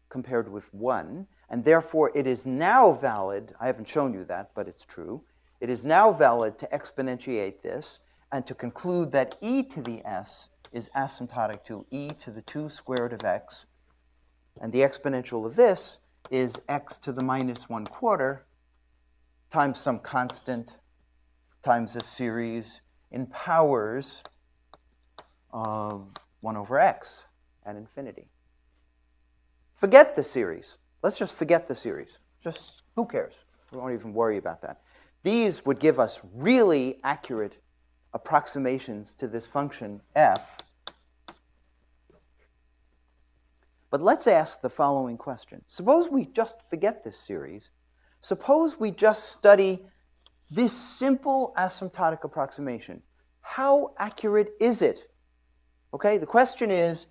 compared with 1, and therefore it is now valid, I haven't shown you that, but it's true, it is now valid to exponentiate this and to conclude that e to the s is asymptotic to e to the 2 square root of x, and the exponential of this is x to the minus 1/4 times some constant times a series in powers of 1 over x at infinity. Forget the series. Let's just forget the series. Just, who cares? We won't even worry about that. These would give us really accurate approximations to this function f. But let's ask the following question. Suppose we just forget this series. Suppose we just study this simple asymptotic approximation. How accurate is it? Okay, the question is,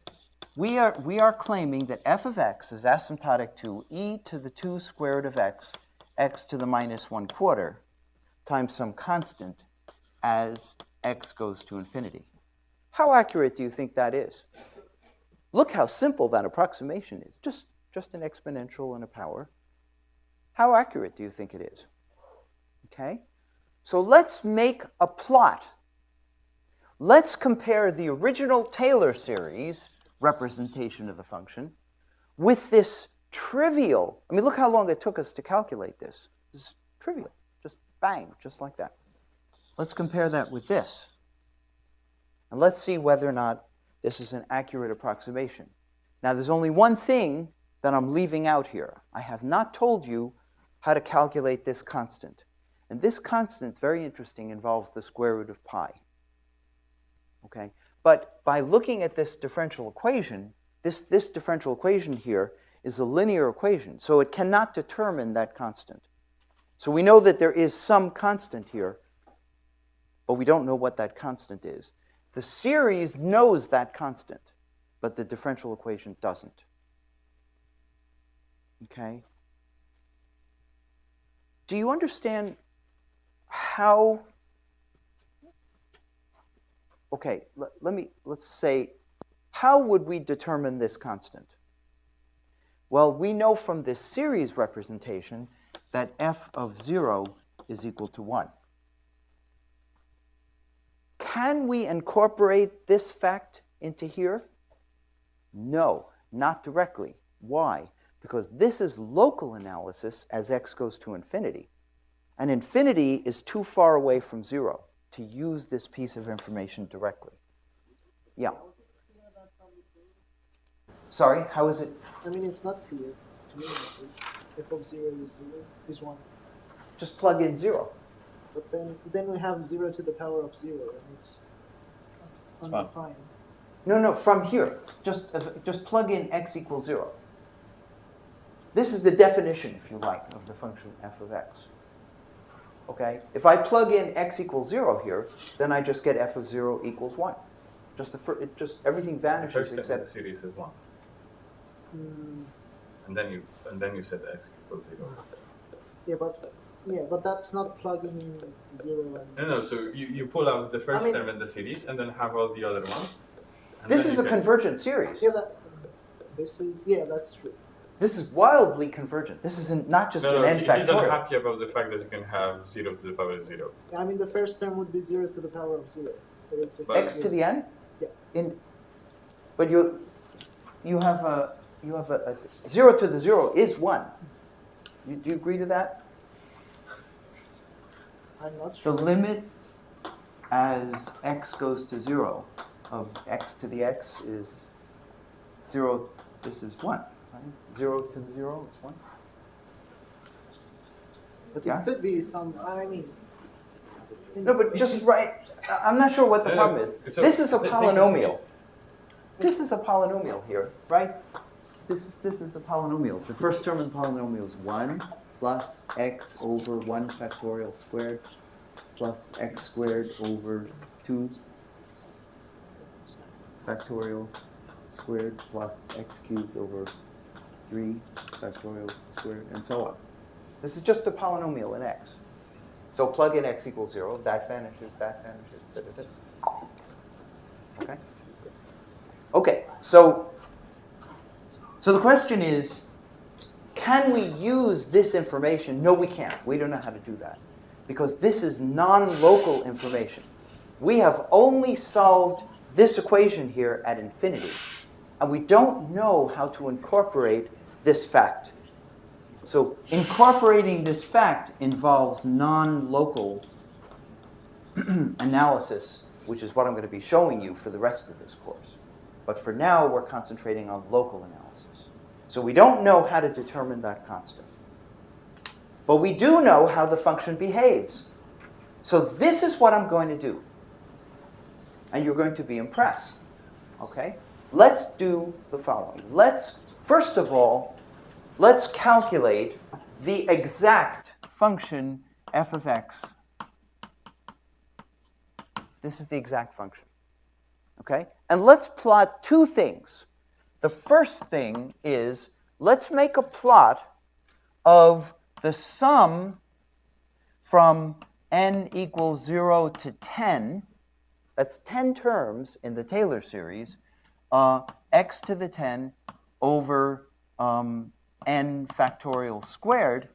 we are claiming that f of x is asymptotic to e to the 2 square root of x, x to the minus 1/4, times some constant as x goes to infinity. How accurate do you think that is? Look how simple that approximation is. Just an exponential and a power. How accurate do you think it is? Okay? So let's make a plot. Let's compare the original Taylor series representation of the function with this trivial, I mean, look how long it took us to calculate this. This is trivial. Just bang, just like that. Let's compare that with this. And let's see whether or not this is an accurate approximation. Now, there's only one thing that I'm leaving out here. I have not told you how to calculate this constant. And this constant, very interesting, involves the square root of pi. Okay? But by looking at this differential equation, this differential equation here is a linear equation, so it cannot determine that constant. So we know that there is some constant here, but we don't know what that constant is. The series knows that constant, but the differential equation doesn't. Okay? Do you understand how... Okay, let's say, how would we determine this constant? Well, we know from this series representation that f of 0 is equal to 1. Can we incorporate this fact into here? No, not directly. Why? Because this is local analysis as x goes to infinity. And infinity is too far away from 0 to use this piece of information directly. Yeah. Sorry, how is it? I mean, it's not clear to me. F of 0 is 1. Just plug in 0. But then we have 0 to the power of 0, and it's undefined. No, from here. Just plug in x equals 0. This is the definition, if you like, of the function f of x. Okay? If I plug in x equals 0 here, then I just get f of 0 equals 1. Everything vanishes First except the series is 1. And then you said x equals 0. Yeah, but that's not plugging in 0 and... No, so you pull out the first term in the series and then have all the other ones. this is a convergent series. Yeah, that's true. This is wildly convergent. This is not just an n He's factorial. unhappy about the fact that you can have 0 to the power 0. I mean, the first term would be 0 to the power of 0. So But X to the n? Yeah. But you have a 0 to the 0 is 1. Do you agree to that? I'm not sure. The limit as x goes to 0 of x to the x is 0. This is 1. Right? 0 to the 0 is 1. But Yeah? it could be some, I mean... No, but just right. I'm not sure what the problem is. This is a polynomial. This is a polynomial here, right? This is a polynomial. The first term in the polynomial is 1. plus x over 1 factorial squared plus x squared over 2 factorial squared plus x cubed over 3 factorial squared, and so on. This is just a polynomial in x. So plug in x equals 0, that vanishes, da, da, da. Okay? Okay, so the question is, can we use this information? No, we can't. We don't know how to do that. Because this is non-local information. We have only solved this equation here at infinity. And we don't know how to incorporate this fact. So incorporating this fact involves non-local analysis, which is what I'm going to be showing you for the rest of this course. But for now, we're concentrating on local analysis. So we don't know how to determine that constant. But we do know how the function behaves. So this is what I'm going to do. And you're going to be impressed. Okay? Let's do the following. First of all, let's calculate the exact function f of x. This is the exact function. Okay? And let's plot two things. The first thing is, let's make a plot of the sum from n equals 0 to 10. That's 10 terms in the Taylor series. X to the 10 over n factorial squared.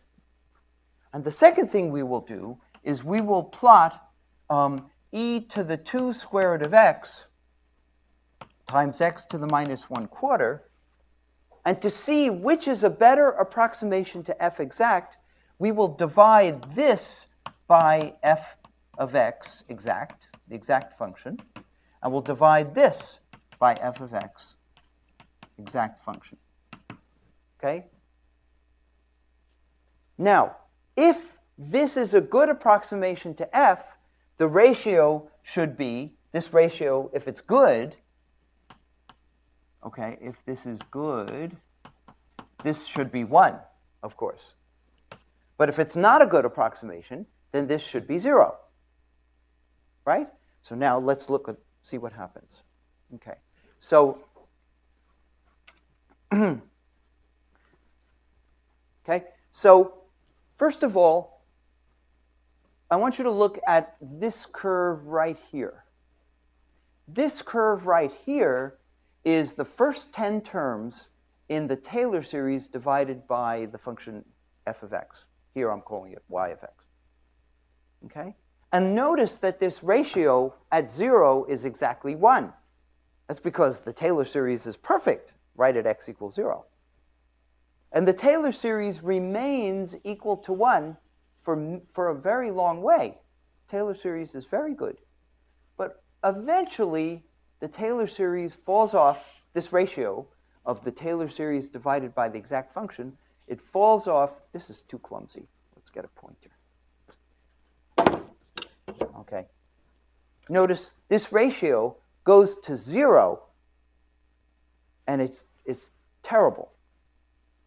And the second thing we will do is we will plot e to the 2 square root of x times x to the minus 1/4. And to see which is a better approximation to f exact, we will divide this by f of x exact, the exact function, and we'll divide this by f of x, exact function. Okay? Now, if this is a good approximation to f, the ratio should be, this ratio, if it's good, okay, if this is good, this should be 1, of course. But if it's not a good approximation, then this should be 0. Right? So now let's see what happens. Okay. So, okay. So, first of all, I want you to look at this curve right here. This curve right here is the first 10 terms in the Taylor series divided by the function f of x. Here I'm calling it y of x. Okay? And notice that this ratio at 0 is exactly 1. That's because the Taylor series is perfect right at x equals 0. And the Taylor series remains equal to 1 for a very long way. Taylor series is very good. But eventually, the Taylor series falls off, this ratio of the Taylor series divided by the exact function, it falls off. This is too clumsy. Let's get a pointer. Okay. Notice this ratio goes to 0, and it's terrible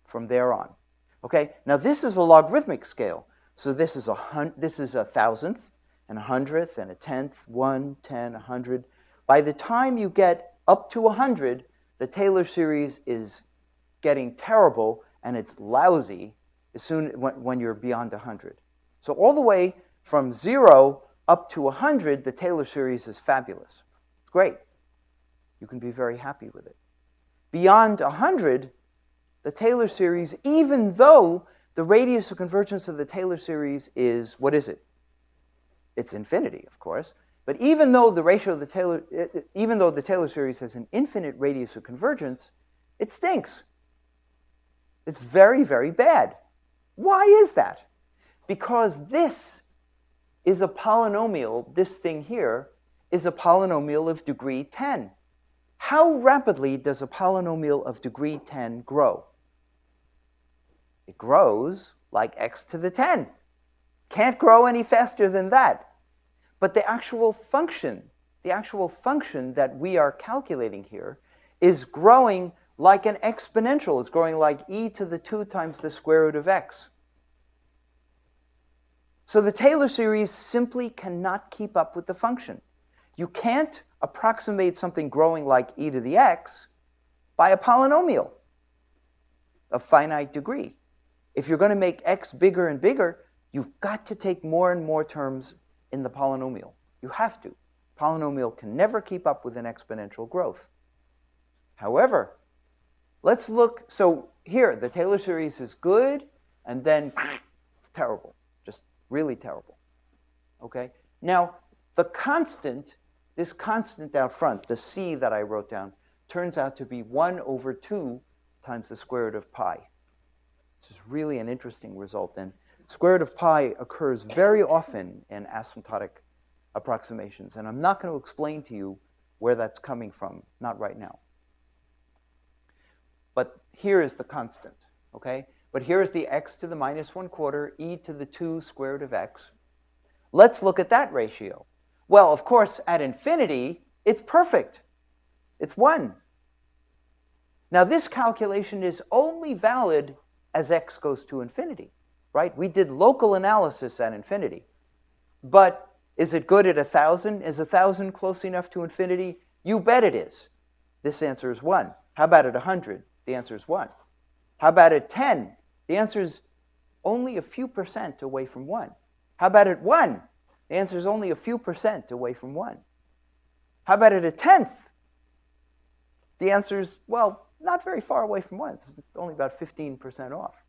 from there on. Okay. Now this is a logarithmic scale, so this is a thousandth, and a hundredth, and a tenth, 1, 10, 100. By the time you get up to 100, the Taylor series is getting terrible, and it's lousy when you're beyond 100. So all the way from 0 up to 100, the Taylor series is fabulous. It's great. You can be very happy with it. Beyond 100, the Taylor series, even though the radius of convergence of the Taylor series is, what is it? It's infinity, of course. But even though the Taylor series has an infinite radius of convergence, it stinks. It's very, very bad. Why is that? Because this is a polynomial, this thing here is a polynomial of degree 10. How rapidly does a polynomial of degree 10 grow? It grows like x to the 10. Can't grow any faster than that. But the actual function that we are calculating here is growing like an exponential. It's growing like e to the 2 times the square root of x. So the Taylor series simply cannot keep up with the function. You can't approximate something growing like e to the x by a polynomial of finite degree. If you're going to make x bigger and bigger, you've got to take more and more terms in the polynomial. You have to. Polynomial can never keep up with an exponential growth. However, let's look. So here, the Taylor series is good, and then it's terrible, just really terrible. Okay? Now, the constant, this constant out front, the c that I wrote down, turns out to be 1 over 2 times the square root of pi. This is really an interesting result. And square root of pi occurs very often in asymptotic approximations. And I'm not going to explain to you where that's coming from, not right now. But here is the constant, okay? But here is the x to the minus 1/4 e to the 2 square root of x. Let's look at that ratio. Well, of course, at infinity, it's perfect. It's 1. Now, this calculation is only valid as x goes to infinity, right? We did local analysis at infinity. But is it good at 1,000? Is 1,000 close enough to infinity? You bet it is. This answer is 1. How about at 100? The answer is 1. How about at 10? The answer is only a few percent away from 1. How about at 1? The answer is only a few percent away from 1. How about at a tenth? The answer is, well, not very far away from 1. It's only about 15% off.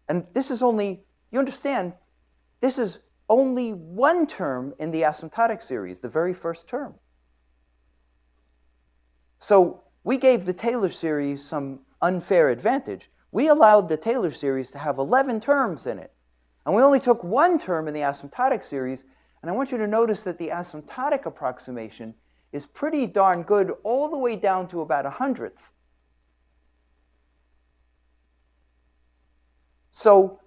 And this is only, you understand, this is only one term in the asymptotic series, the very first term. So we gave the Taylor series some unfair advantage. We allowed the Taylor series to have 11 terms in it. And we only took one term in the asymptotic series. And I want you to notice that the asymptotic approximation is pretty darn good all the way down to about 100th. So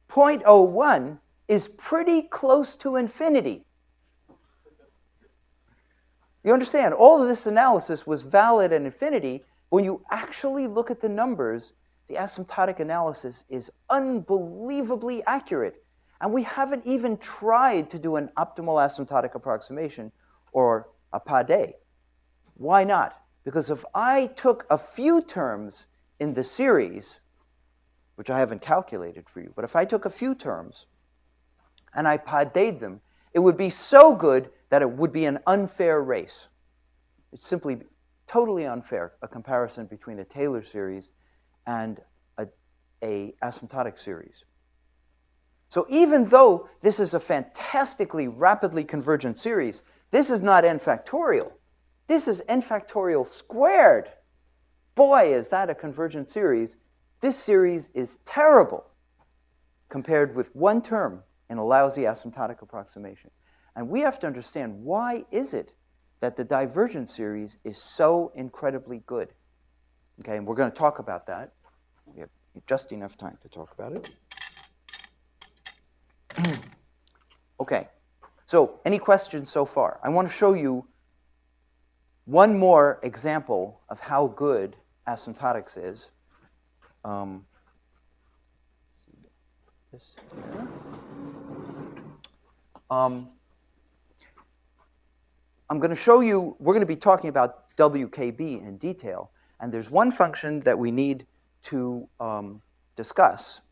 0.01 is pretty close to infinity. You understand, all of this analysis was valid at infinity. When you actually look at the numbers, the asymptotic analysis is unbelievably accurate. And we haven't even tried to do an optimal asymptotic approximation or a PADE. Why not? Because if I took a few terms in the series, which I haven't calculated for you, but if I took a few terms and I PADE'd them, it would be so good that it would be an unfair race. It's simply totally unfair, a comparison between a Taylor series and a asymptotic series. So even though this is a fantastically rapidly convergent series, this is not n factorial. This is n factorial squared. Boy, is that a convergent series. This series is terrible compared with one term in a lousy asymptotic approximation. And we have to understand, why is it that the divergent series is so incredibly good? Okay, and we're going to talk about that. We have just enough time to talk about it. Okay, so any questions so far? I want to show you one more example of how good asymptotics is. This here. I'm going to show you, we're going to be talking about WKB in detail, and there's one function that we need to discuss,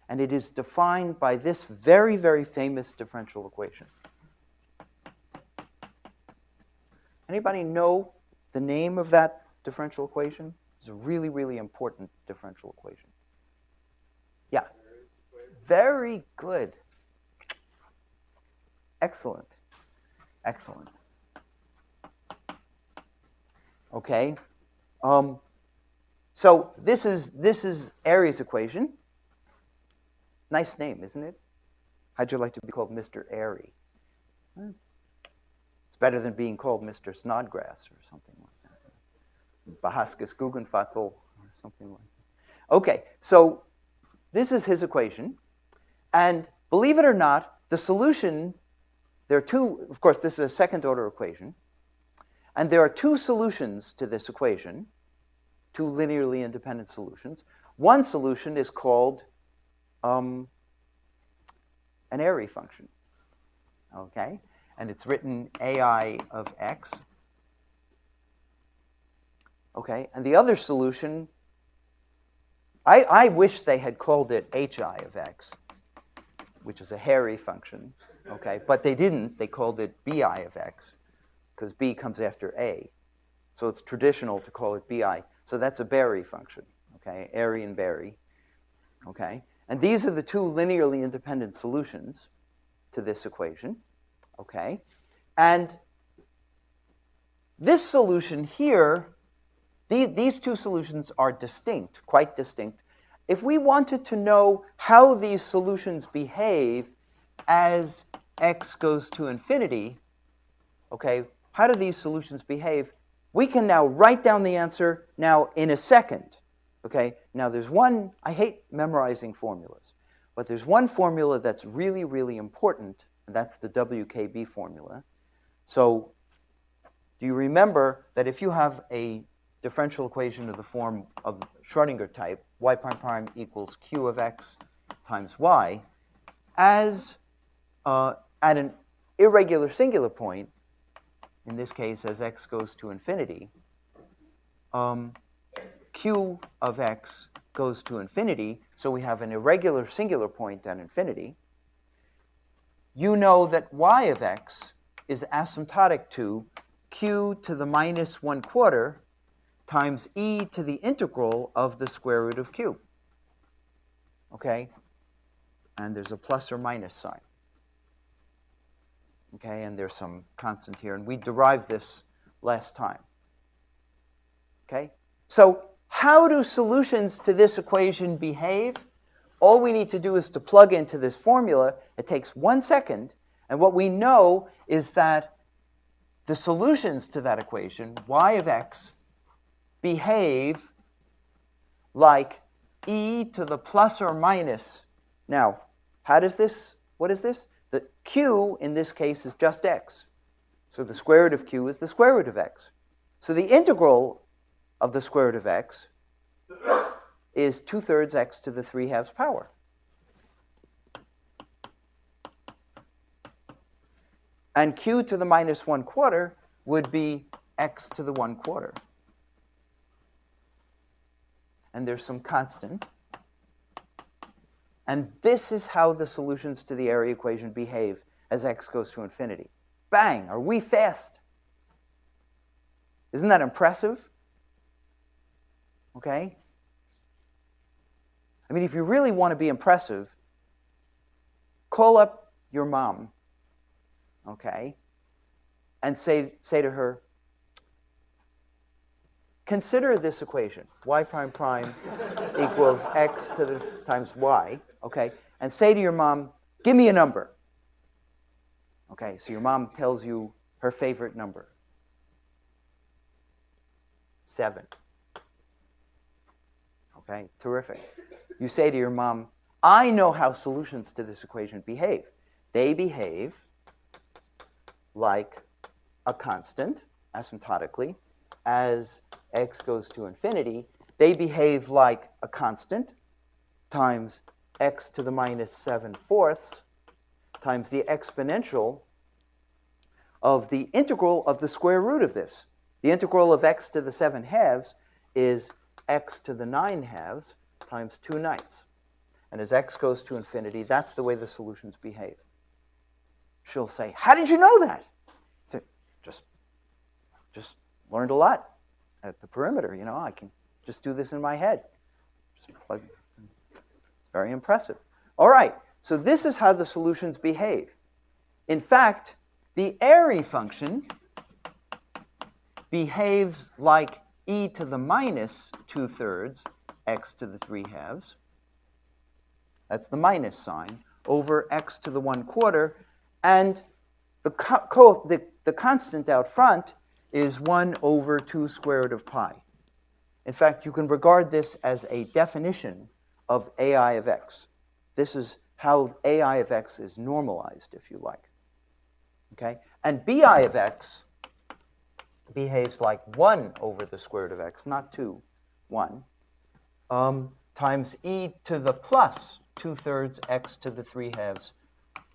and it is defined by this very, very famous differential equation. Anybody know the name of that differential equation? It's a really, really important differential equation. Yeah. Very good. Excellent. Excellent. Okay. So this is Airy's equation. Nice name, isn't it? How'd you like to be called Mr. Airy? It's better than being called Mr. Snodgrass or something like that. Bahaskus Guggenfatzel or something like that. Okay, so this is his equation. And believe it or not, the solution, there are two, of course, this is a second order equation. And there are two solutions to this equation, two linearly independent solutions. One solution is called an Airy function. Okay? And it's written ai of x. Okay? And the other solution, I wish they had called it hi of x, which is a hairy function. Okay? But they didn't. They called it bi of x, because b comes after a. So it's traditional to call it bi. So that's a Berry function. Okay? Airy and Berry. Okay? And these are the two linearly independent solutions to this equation. Okay? And this solution here, these two solutions are distinct, quite distinct. If we wanted to know how these solutions behave as x goes to infinity, okay, how do these solutions behave? We can now write down the answer now in a second. Okay, now there's one, I hate memorizing formulas, but there's one formula that's really, really important, and that's the WKB formula. So do you remember that if you have a differential equation of the form of Schrodinger type, y prime prime equals q of x times y, as at an irregular singular point, in this case as x goes to infinity, q of x goes to infinity, so we have an irregular singular point at infinity. You know that y of x is asymptotic to q to the minus 1/4 times e to the integral of the square root of q. Okay? And there's a plus or minus sign. Okay, and there's some constant here, and we derived this last time. Okay? So how do solutions to this equation behave? All we need to do is to plug into this formula. It takes 1 second, and what we know is that the solutions to that equation, y of x, behave like e to the plus or minus. Now, what is this? The q in this case is just x. So the square root of q is the square root of x. So the integral of the square root of x is 2/3 x to the 3/2 power. And q to the minus 1/4 would be x to the 1/4. And there's some constant. And this is how the solutions to the area equation behave as x goes to infinity. Bang! Are we fast? Isn't that impressive? Okay? I mean, if you really want to be impressive, call up your mom, okay, and say to her, consider this equation, y prime prime equals x to the times y, okay, and say to your mom, give me a number. Okay, so your mom tells you her favorite number, 7. Okay, terrific. You say to your mom, I know how solutions to this equation behave. They behave like a constant, asymptotically, as x goes to infinity. They behave like a constant times x to the minus 7/4 times the exponential of the integral of the square root of this. The integral of x to the 7/2 is x to the 9/2 times 2/9. And as x goes to infinity, that's the way the solutions behave. She'll say, how did you know that? So, just learned a lot at the perimeter. You know, I can just do this in my head. Just plug. Very impressive. All right, so this is how the solutions behave. In fact, the Airy function behaves like e to the minus 2/3 x to the 3/2. That's the minus sign over x to the 1/4, and the constant out front is 1 over 2 square root of pi. In fact, you can regard this as a definition of ai of x. This is how ai of x is normalized, if you like. Okay, and bi of x behaves like 1 over the square root of x, not 2, 1, times e to the plus 2/3 x to the 3/2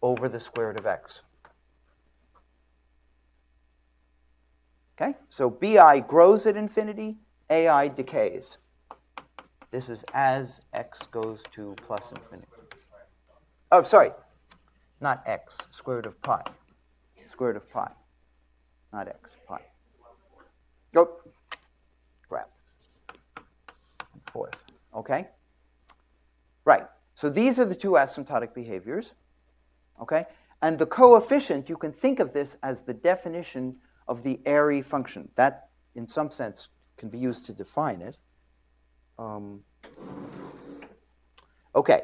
over the square root of x. Okay, so bi grows at infinity, ai decays. This is as x goes to plus infinity. Oh, sorry, not x, square root of pi. Square root of pi, not x, pi. Nope. Crap. Fourth, okay? Right, so these are the two asymptotic behaviors, okay? And the coefficient, you can think of this as the definition of the Airy function. That, in some sense, can be used to define it. Okay,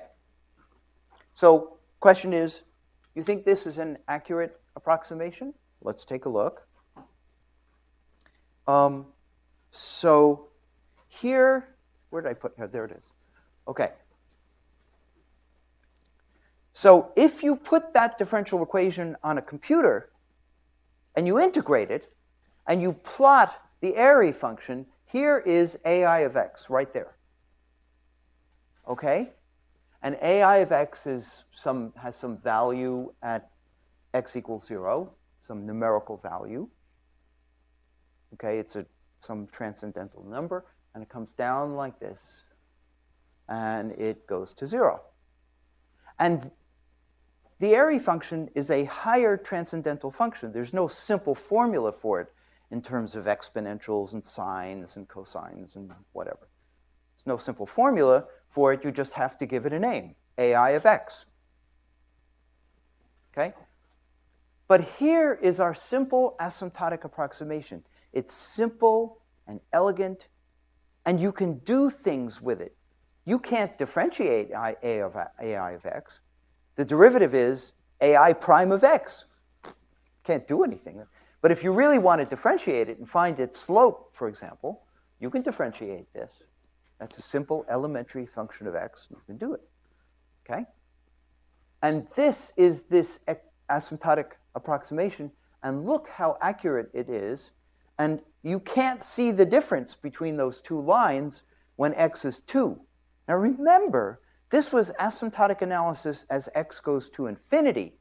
so question is, you think this is an accurate approximation? Let's take a look. So here, where did I put here? There it is. Okay. So if you put that differential equation on a computer and you integrate it and you plot the Airy function, here is ai of x right there. Okay? And ai of x has some value at x equals 0, some numerical value. Okay, it's some transcendental number, and it comes down like this, and it goes to 0. And the Airy function is a higher transcendental function. There's no simple formula for it in terms of exponentials and sines and cosines and whatever. There's no simple formula for it. You just have to give it a name, ai of x. Okay? But here is our simple asymptotic approximation. It's simple and elegant, and you can do things with it. You can't differentiate ai of x. The derivative is ai prime of x. Can't do anything. But if you really want to differentiate it and find its slope, for example, you can differentiate this. That's a simple elementary function of x. You can do it. Okay? And this is this asymptotic approximation, and look how accurate it is. And you can't see the difference between those two lines when x is 2. Now remember, this was asymptotic analysis as x goes to infinity.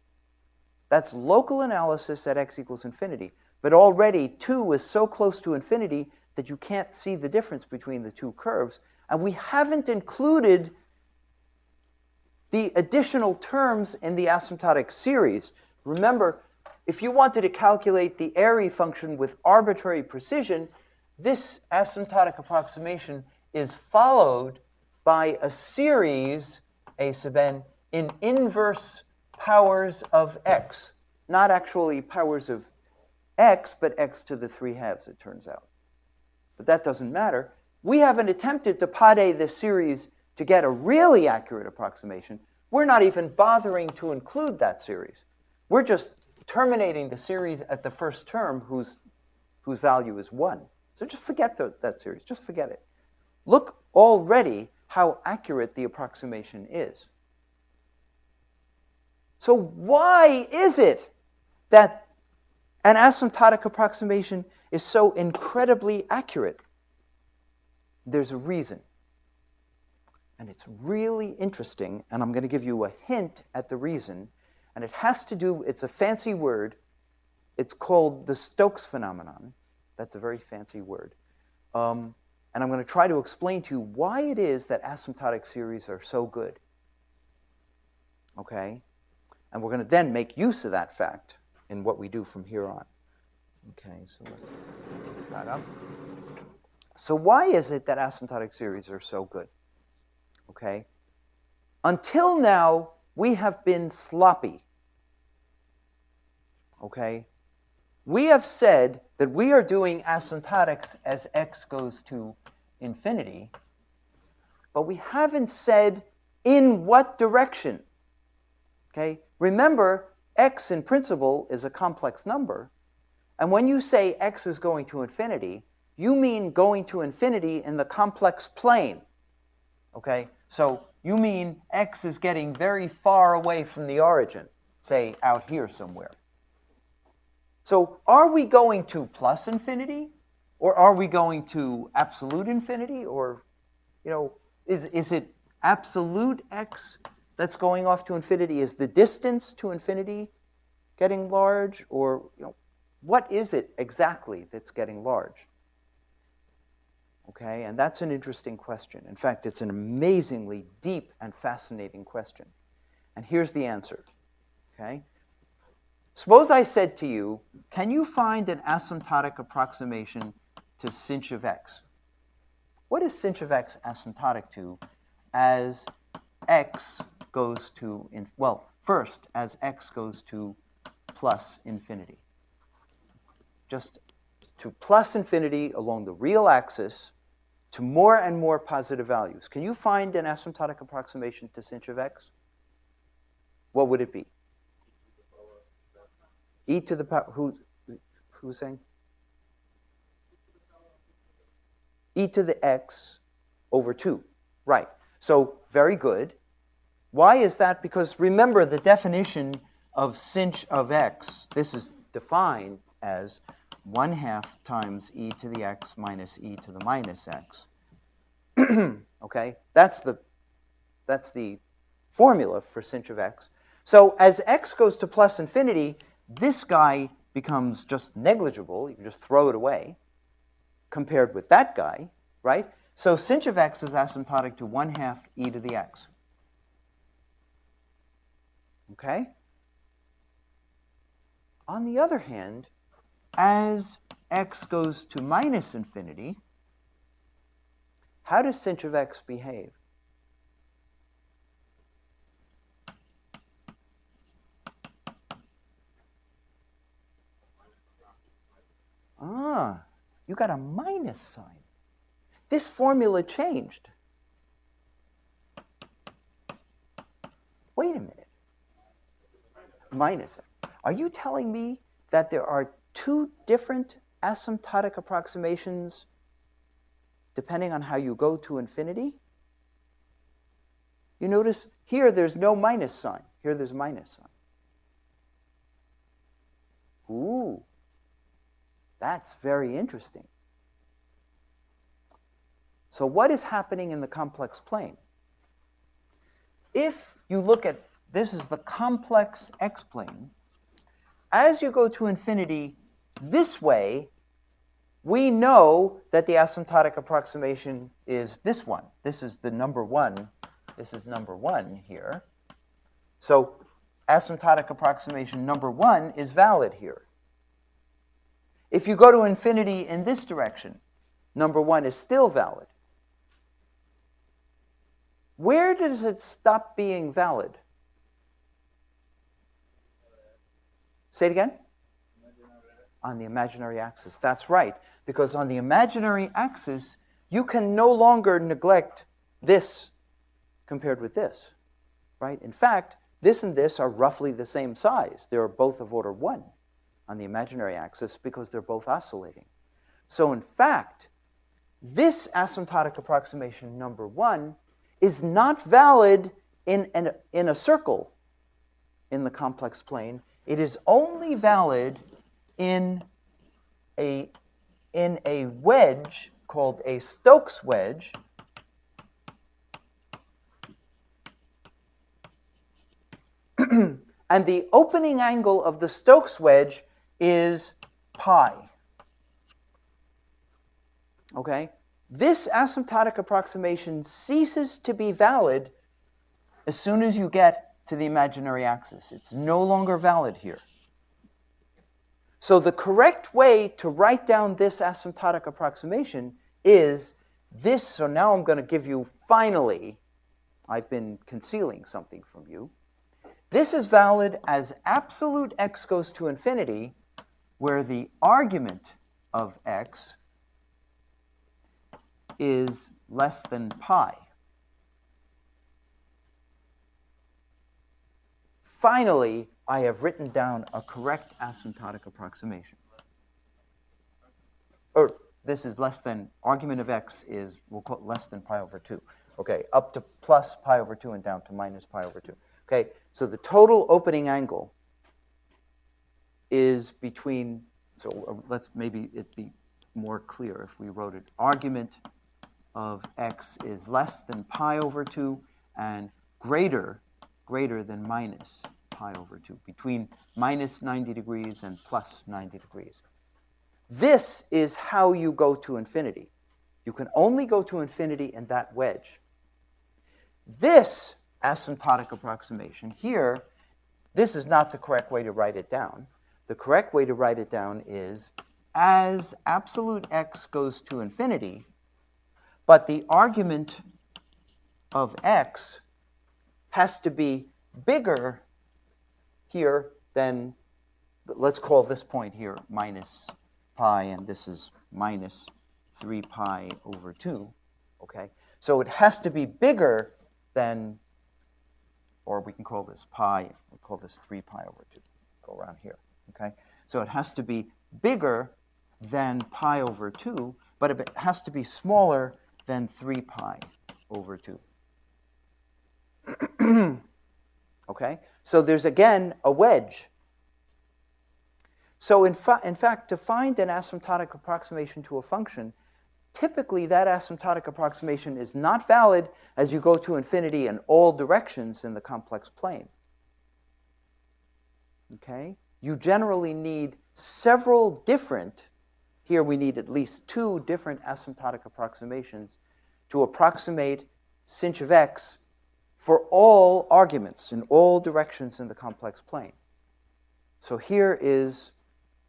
That's local analysis at x equals infinity. But already 2 is so close to infinity that you can't see the difference between the two curves. And we haven't included the additional terms in the asymptotic series. Remember, if you wanted to calculate the Airy function with arbitrary precision, this asymptotic approximation is followed by a series, a sub n, in inverse powers of x. Not actually powers of x, but x to the 3/2, it turns out. But that doesn't matter. We haven't attempted to pade this series to get a really accurate approximation. We're not even bothering to include that series. We're just terminating the series at the first term whose value is 1. So just forget that series. Just forget it. Look already how accurate the approximation is. So why is it that an asymptotic approximation is so incredibly accurate? There's a reason. And it's really interesting, and I'm going to give you a hint at the reason. And it has to do, it's a fancy word. It's called the Stokes phenomenon. That's a very fancy word. And I'm going to try to explain to you why it is that asymptotic series are so good. Okay? And we're going to then make use of that fact in what we do from here on. Okay, so let's fix that up. So why is it that asymptotic series are so good? Okay? Until now, we have been sloppy. Okay? We have said that we are doing asymptotics as x goes to infinity, but we haven't said in what direction. Okay? Remember, x in principle is a complex number, and when you say x is going to infinity, you mean going to infinity in the complex plane. Okay? So you mean x is getting very far away from the origin, say out here somewhere. So are we going to plus infinity, or are we going to absolute infinity, or, you know, is it absolute x that's going off to infinity? Is the distance to infinity getting large? Or what is it exactly that's getting large? Okay, and that's an interesting question. In fact, it's an amazingly deep and fascinating question. And here's the answer. Okay? Suppose I said to you, can you find an asymptotic approximation to sinh of x? What is sinh of x asymptotic to as x goes to, first, as x goes to plus infinity? Just to plus infinity along the real axis to more and more positive values. Can you find an asymptotic approximation to sinh of x? What would it be? E to the power, who's saying? E to the x over 2. Right. So, very good. Why is that? Because remember the definition of sinh of x. This is defined as 1/2 times e to the x minus e to the minus x. Okay? That's the formula for sinh of x. So as x goes to plus infinity, this guy becomes just negligible. You can just throw it away compared with that guy, right? So sinh of x is asymptotic to 1/2 e to the x. Okay? On the other hand, as x goes to minus infinity, how does sinh of x behave? You got a minus sign. This formula changed. Wait a minute. Minus. Are you telling me that there are two different asymptotic approximations depending on how you go to infinity? You notice here there's no minus sign. Here there's minus sign. Ooh, that's very interesting. So what is happening in the complex plane? If you look at, this is the complex x-plane, as you go to infinity this way, we know that the asymptotic approximation is this one. This is the number 1. This is number 1 here. So asymptotic approximation number 1 is valid here. If you go to infinity in this direction, number 1 is still valid. Where does it stop being valid? Say it again? On the imaginary axis. That's right. Because on the imaginary axis, you can no longer neglect this compared with this. Right? In fact, this and this are roughly the same size. They're both of order 1 on the imaginary axis because they're both oscillating. So in fact, this asymptotic approximation number 1 is not valid in a circle in the complex plane. It is only valid in a wedge called a Stokes wedge, and the opening angle of the Stokes wedge is pi. Okay? This asymptotic approximation ceases to be valid as soon as you get to the imaginary axis. It's no longer valid here. So the correct way to write down this asymptotic approximation is this. So now I'm going to give you, finally, I've been concealing something from you. This is valid as absolute x goes to infinity, where the argument of x is less than pi. Finally, I have written down a correct asymptotic approximation. Or this is less than, argument of x is, we'll call it less than pi over 2. Okay, up to plus pi over 2 and down to minus pi over 2. Okay, so the total opening angle is between, so let's maybe it be more clear if we wrote it. Argument of x is less than pi over 2 and greater greater than minus pi over 2, between minus 90 degrees and plus 90 degrees. This is how you go to infinity. You can only go to infinity in that wedge. This asymptotic approximation here, this is not the correct way to write it down. The correct way to write it down is as absolute x goes to infinity, but the argument of x has to be bigger here than, let's call this point here minus pi, and this is minus 3 pi over 2, okay? So it has to be bigger than, or we can call this pi, we'll call this 3 pi over 2, go around here, okay? So it has to be bigger than pi over 2, but it has to be smaller than 3 pi over 2. Okay? So there's, again, a wedge. So in fact, to find an asymptotic approximation to a function, typically that asymptotic approximation is not valid as you go to infinity in all directions in the complex plane. Okay? You generally need several different, here we need at least 2 different asymptotic approximations to approximate sinh of x for all arguments in all directions in the complex plane. So here is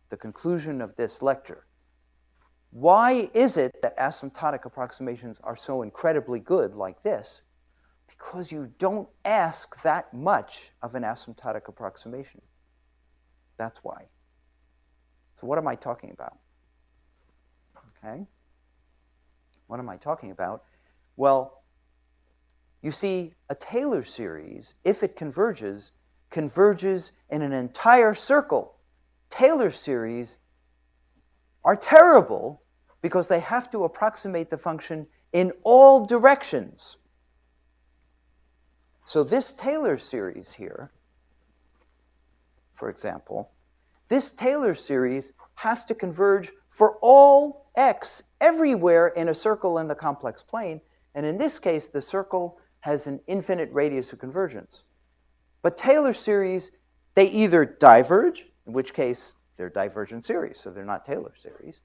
the conclusion of this lecture. Why is it that asymptotic approximations are so incredibly good like this? Because you don't ask that much of an asymptotic approximation. That's why. So what am I talking about? Okay? What am I talking about? Well, you see, a Taylor series, if it converges, converges in an entire circle. Taylor series are terrible because they have to approximate the function in all directions. So this Taylor series here, for example, this Taylor series has to converge for all x everywhere in a circle in the complex plane. And in this case, the circle has an infinite radius of convergence. But Taylor series, they either diverge, in which case they're divergent series, so they're not Taylor series,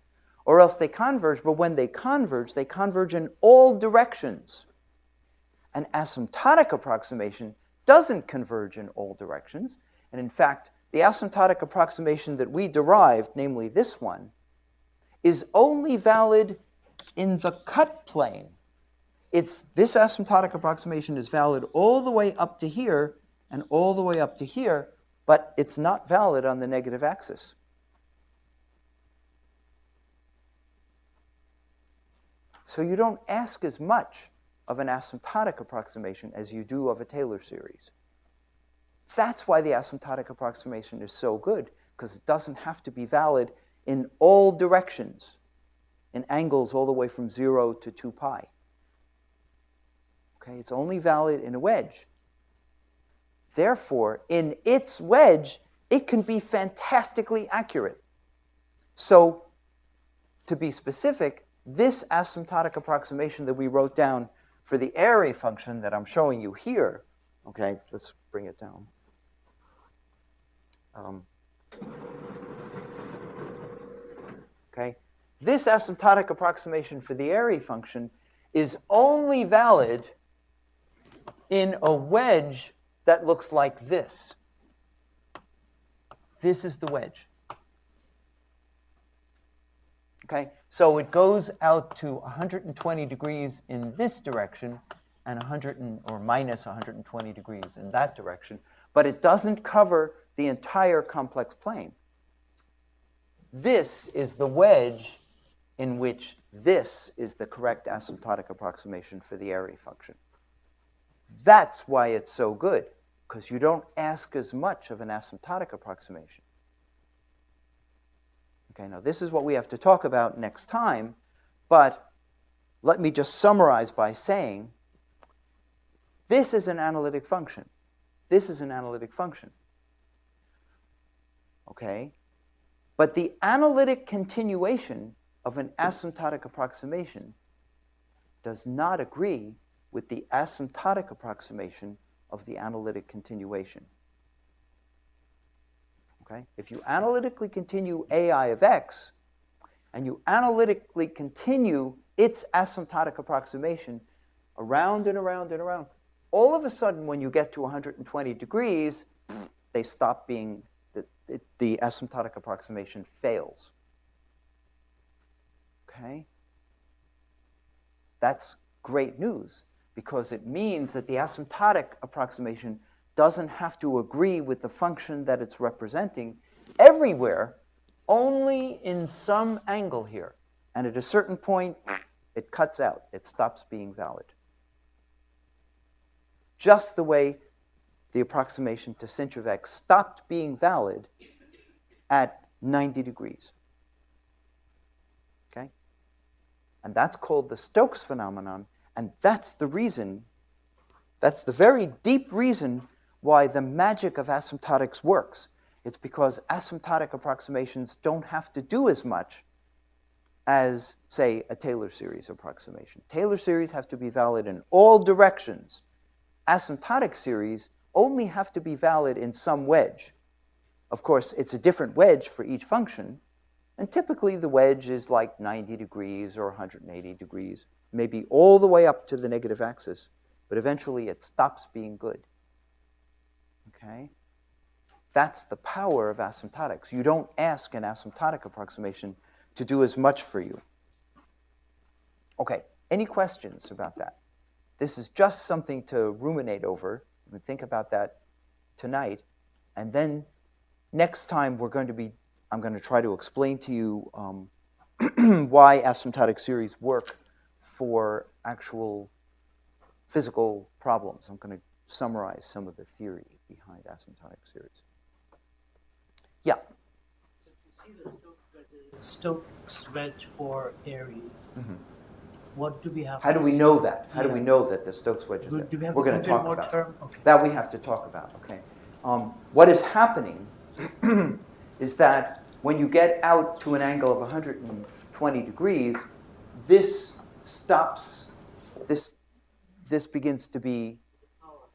or else they converge, but when they converge in all directions. An asymptotic approximation doesn't converge in all directions, and in fact, the asymptotic approximation that we derived, namely this one, is only valid in the cut plane. This asymptotic approximation is valid all the way up to here and all the way up to here, but it's not valid on the negative axis. So you don't ask as much of an asymptotic approximation as you do of a Taylor series. That's why the asymptotic approximation is so good, because it doesn't have to be valid in all directions, in angles all the way from 0 to 2 pi. Okay, it's only valid in a wedge. Therefore, in its wedge, it can be fantastically accurate. So, to be specific, this asymptotic approximation that we wrote down for the area function that I'm showing you here, okay, let's bring it down. Okay, this asymptotic approximation for the area function is only valid in a wedge that looks like this. This is the wedge. Okay, so it goes out to 120 degrees in this direction and or minus 120 degrees in that direction, but it doesn't cover the entire complex plane. This is the wedge in which this is the correct asymptotic approximation for the area function. That's why it's so good, because you don't ask as much of an asymptotic approximation. Okay, now this is what we have to talk about next time, but let me just summarize by saying this is an analytic function. This is an analytic function. Okay? But the analytic continuation of an asymptotic approximation does not agree with the asymptotic approximation of the analytic continuation. Okay? If you analytically continue AI of x, and you analytically continue its asymptotic approximation around and around and around, all of a sudden when you get to 120 degrees, they stop being, the asymptotic approximation fails. Okay? That's great news, because it means that the asymptotic approximation doesn't have to agree with the function that it's representing everywhere, only in some angle here. And at a certain point, it cuts out. It stops being valid. Just the way the approximation to sinh of x stopped being valid at 90 degrees. Okay? And that's called the Stokes phenomenon, and that's the reason, that's the very deep reason why the magic of asymptotics works. It's because asymptotic approximations don't have to do as much as, say, a Taylor series approximation. Taylor series have to be valid in all directions. Asymptotic series only have to be valid in some wedge. Of course, it's a different wedge for each function, and typically the wedge is like 90 degrees or 180 degrees, maybe all the way up to the negative axis, but eventually it stops being good. Okay? That's the power of asymptotics. You don't ask an asymptotic approximation to do as much for you. Okay, any questions about that? This is just something to ruminate over. You can think about that tonight. And then next time I'm going to try to explain to you why asymptotic series work for actual physical problems. I'm going to summarize some of the theory behind asymptotic series. Yeah? So if you see the Stokes wedge for Airy, what do we have? How do we know that? How do we know that the Stokes wedge is there? Do we have We're going to talk more about term? Okay. that. We have to talk about. Okay. What is happening is that when you get out to an angle of 120 degrees, this stops. This begins to be.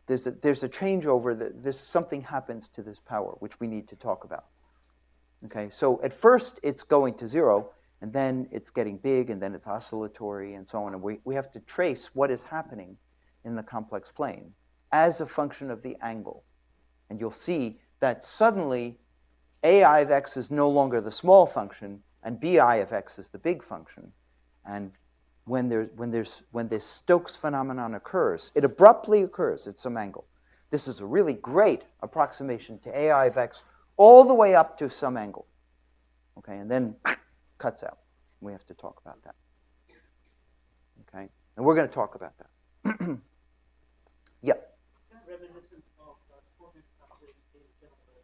There's a changeover. Something happens to this power, which we need to talk about. Okay. So at first it's going to 0. And then it's getting big, and then it's oscillatory, and so on. And we have to trace what is happening in the complex plane as a function of the angle. And you'll see that suddenly AI of x is no longer the small function, and BI of x is the big function. And when this Stokes phenomenon occurs, it abruptly occurs at some angle. This is a really great approximation to AI of x all the way up to some angle. Okay, and then cuts out. We have to talk about that. Okay? And we're going to talk about that. Yeah. Reminiscent of coordinate patches in general red.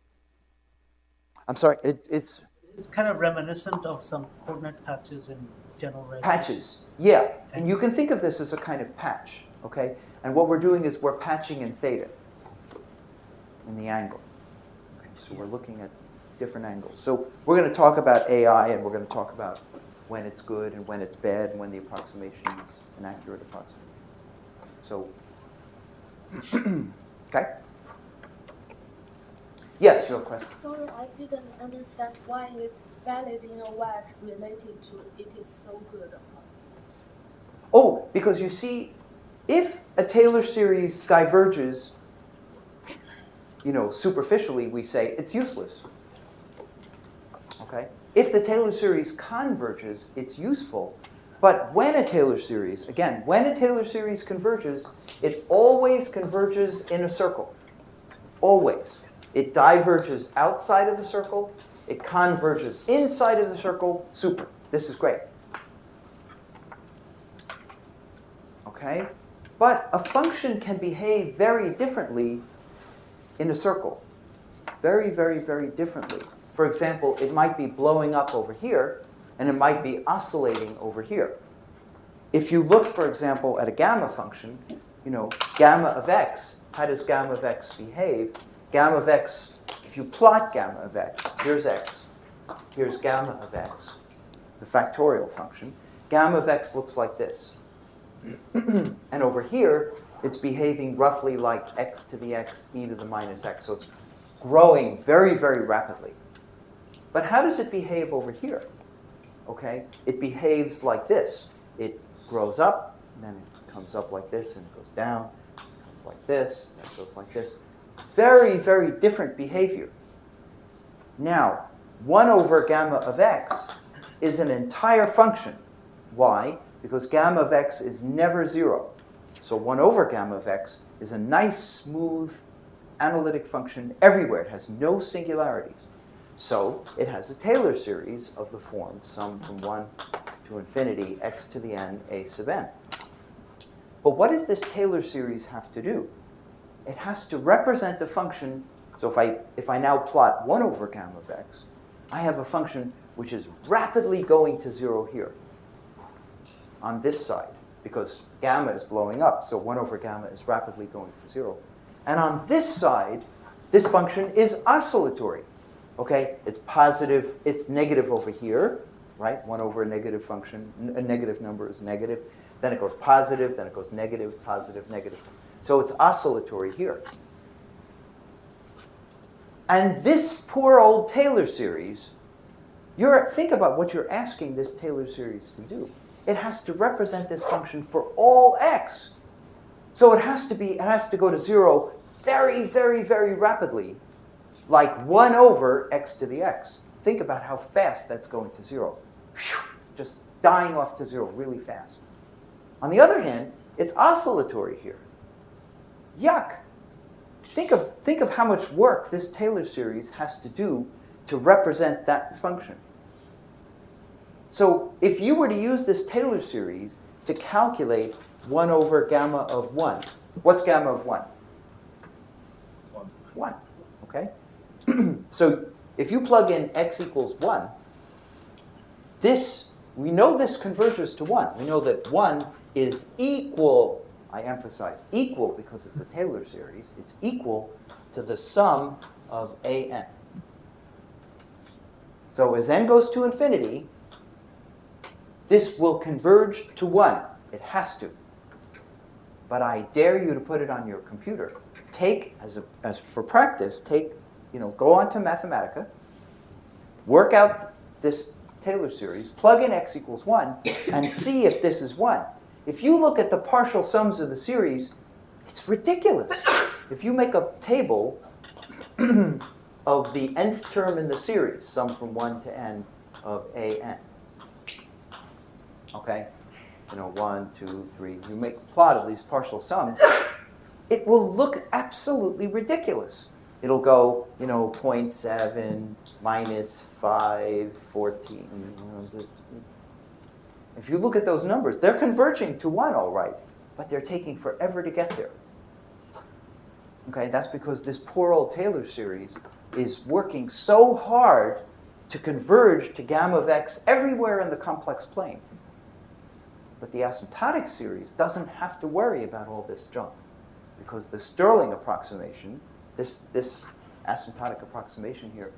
I'm sorry, it's kind of reminiscent of some coordinate patches in general red. patches. Yeah. And you can think of this as a kind of patch. Okay? And what we're doing is we're patching in theta in the angle. Okay, so we're looking at different angles. So we're going to talk about AI, and we're going to talk about when it's good and when it's bad and when the approximation is an accurate approximation. So, okay? Yes, your question. Sorry, I didn't understand why it's valid in a wedge related to it is so good approximation. Oh, because you see, if a Taylor series diverges, superficially, we say it's useless. Okay? If the Taylor series converges, it's useful. But when a Taylor series, again, when a Taylor series converges, it always converges in a circle. Always. It diverges outside of the circle. It converges inside of the circle. Super. This is great. Okay? But a function can behave very differently in a circle. Very, very, very differently. For example, it might be blowing up over here, and it might be oscillating over here. If you look, for example, at a gamma function, gamma of x, how does gamma of x behave? Gamma of x, if you plot gamma of x, here's gamma of x, the factorial function. Gamma of x looks like this. And over here, it's behaving roughly like x to the x, e to the minus x. So it's growing very, very rapidly. But how does it behave over here? Okay, it behaves like this. It grows up, and then it comes up like this, and it goes down, it goes like this, and it goes like this. Very, very different behavior. Now, 1 over gamma of x is an entire function. Why? Because gamma of x is never 0. So 1 over gamma of x is a nice, smooth, analytic function everywhere. It has no singularities. So it has a Taylor series of the form sum from 1 to infinity, x to the n, a sub n. But what does this Taylor series have to do? It has to represent a function. So if I now plot 1 over gamma of x, I have a function which is rapidly going to 0 here on this side, because gamma is blowing up, so 1 over gamma is rapidly going to 0. And on this side, this function is oscillatory. Okay, it's positive, it's negative over here, right? 1 over a negative function, a negative number is negative. Then it goes positive, then it goes negative, positive, negative. So it's oscillatory here. And this poor old Taylor series, think about what you're asking this Taylor series to do. It has to represent this function for all x. So it has to go to 0 very, very, very rapidly, like 1 over x to the x. Think about how fast that's going to 0. Just dying off to 0 really fast. On the other hand, it's oscillatory here. Yuck. Think of how much work this Taylor series has to do to represent that function. So if you were to use this Taylor series to calculate 1 over gamma of 1, what's gamma of 1? 1. Okay? So if you plug in x equals 1, we know this converges to 1. We know that 1 is equal, I emphasize equal because it's a Taylor series, it's equal to the sum of an. So as n goes to infinity, this will converge to 1. It has to. But I dare you to put it on your computer. As for practice, go on to Mathematica, work out this Taylor series, plug in x equals 1, and see if this is 1. If you look at the partial sums of the series, it's ridiculous. If you make a table of the nth term in the series, sum from 1 to n of an, okay? 1, 2, 3, you make a plot of these partial sums, it will look absolutely ridiculous. It'll go, 0.7, minus 5, 14. If you look at those numbers, they're converging to 1 all right, but they're taking forever to get there. Okay, that's because this poor old Taylor series is working so hard to converge to gamma of x everywhere in the complex plane. But the asymptotic series doesn't have to worry about all this junk, because the Stirling approximation, this asymptotic approximation here,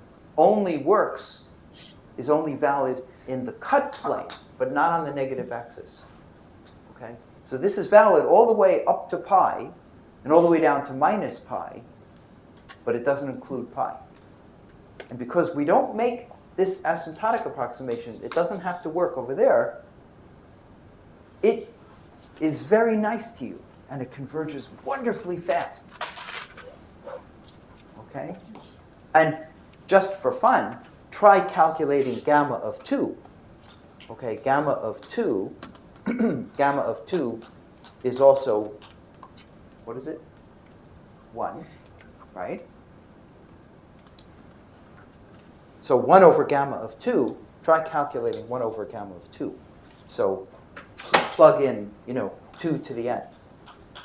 is only valid in the cut plane, but not on the negative axis. Okay? So this is valid all the way up to pi, and all the way down to minus pi, but it doesn't include pi. And because we don't make this asymptotic approximation, it doesn't have to work over there, it is very nice to you, and it converges wonderfully fast. Okay? And just for fun, try calculating gamma of 2. Okay, gamma of 2, gamma of 2 is also, what is it? 1, right? So 1 over gamma of 2, try calculating 1 over gamma of 2. So plug in, 2 to the n.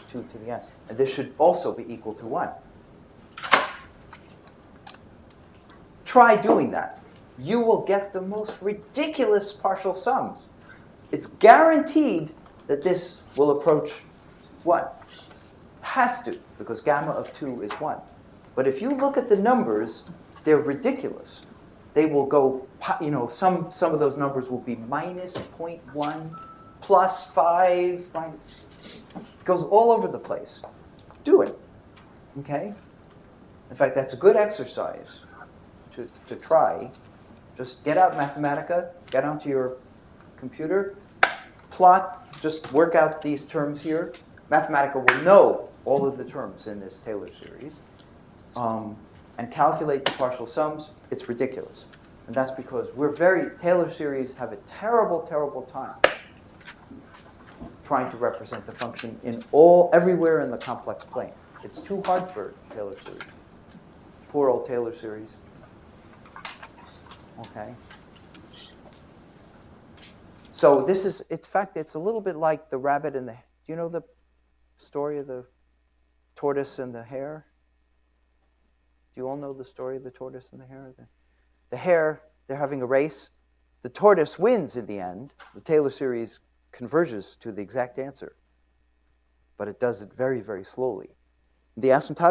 2 to the n. And this should also be equal to 1. Try doing that. You will get the most ridiculous partial sums. It's guaranteed that this will approach 1. Has to, because gamma of 2 is 1. But if you look at the numbers, they're ridiculous. They will go, some of those numbers will be minus 0.1, plus 5. It goes all over the place. Do it, okay? In fact, that's a good exercise to try. Just get out Mathematica, get onto your computer, plot, just work out these terms here. Mathematica will know all of the terms in this Taylor series. And calculate the partial sums. It's ridiculous. And that's because Taylor series have a terrible, terrible time trying to represent the function everywhere in the complex plane. It's too hard for Taylor series. Poor old Taylor series. Okay. So this is, in fact, it's a little bit like the rabbit and the, do you know the story of the tortoise and the hare? Do you all know the story of the tortoise and the hare? The hare, they're having a race. The tortoise wins in the end. The Taylor series converges to the exact answer. But it does it very, very slowly. The asymptotic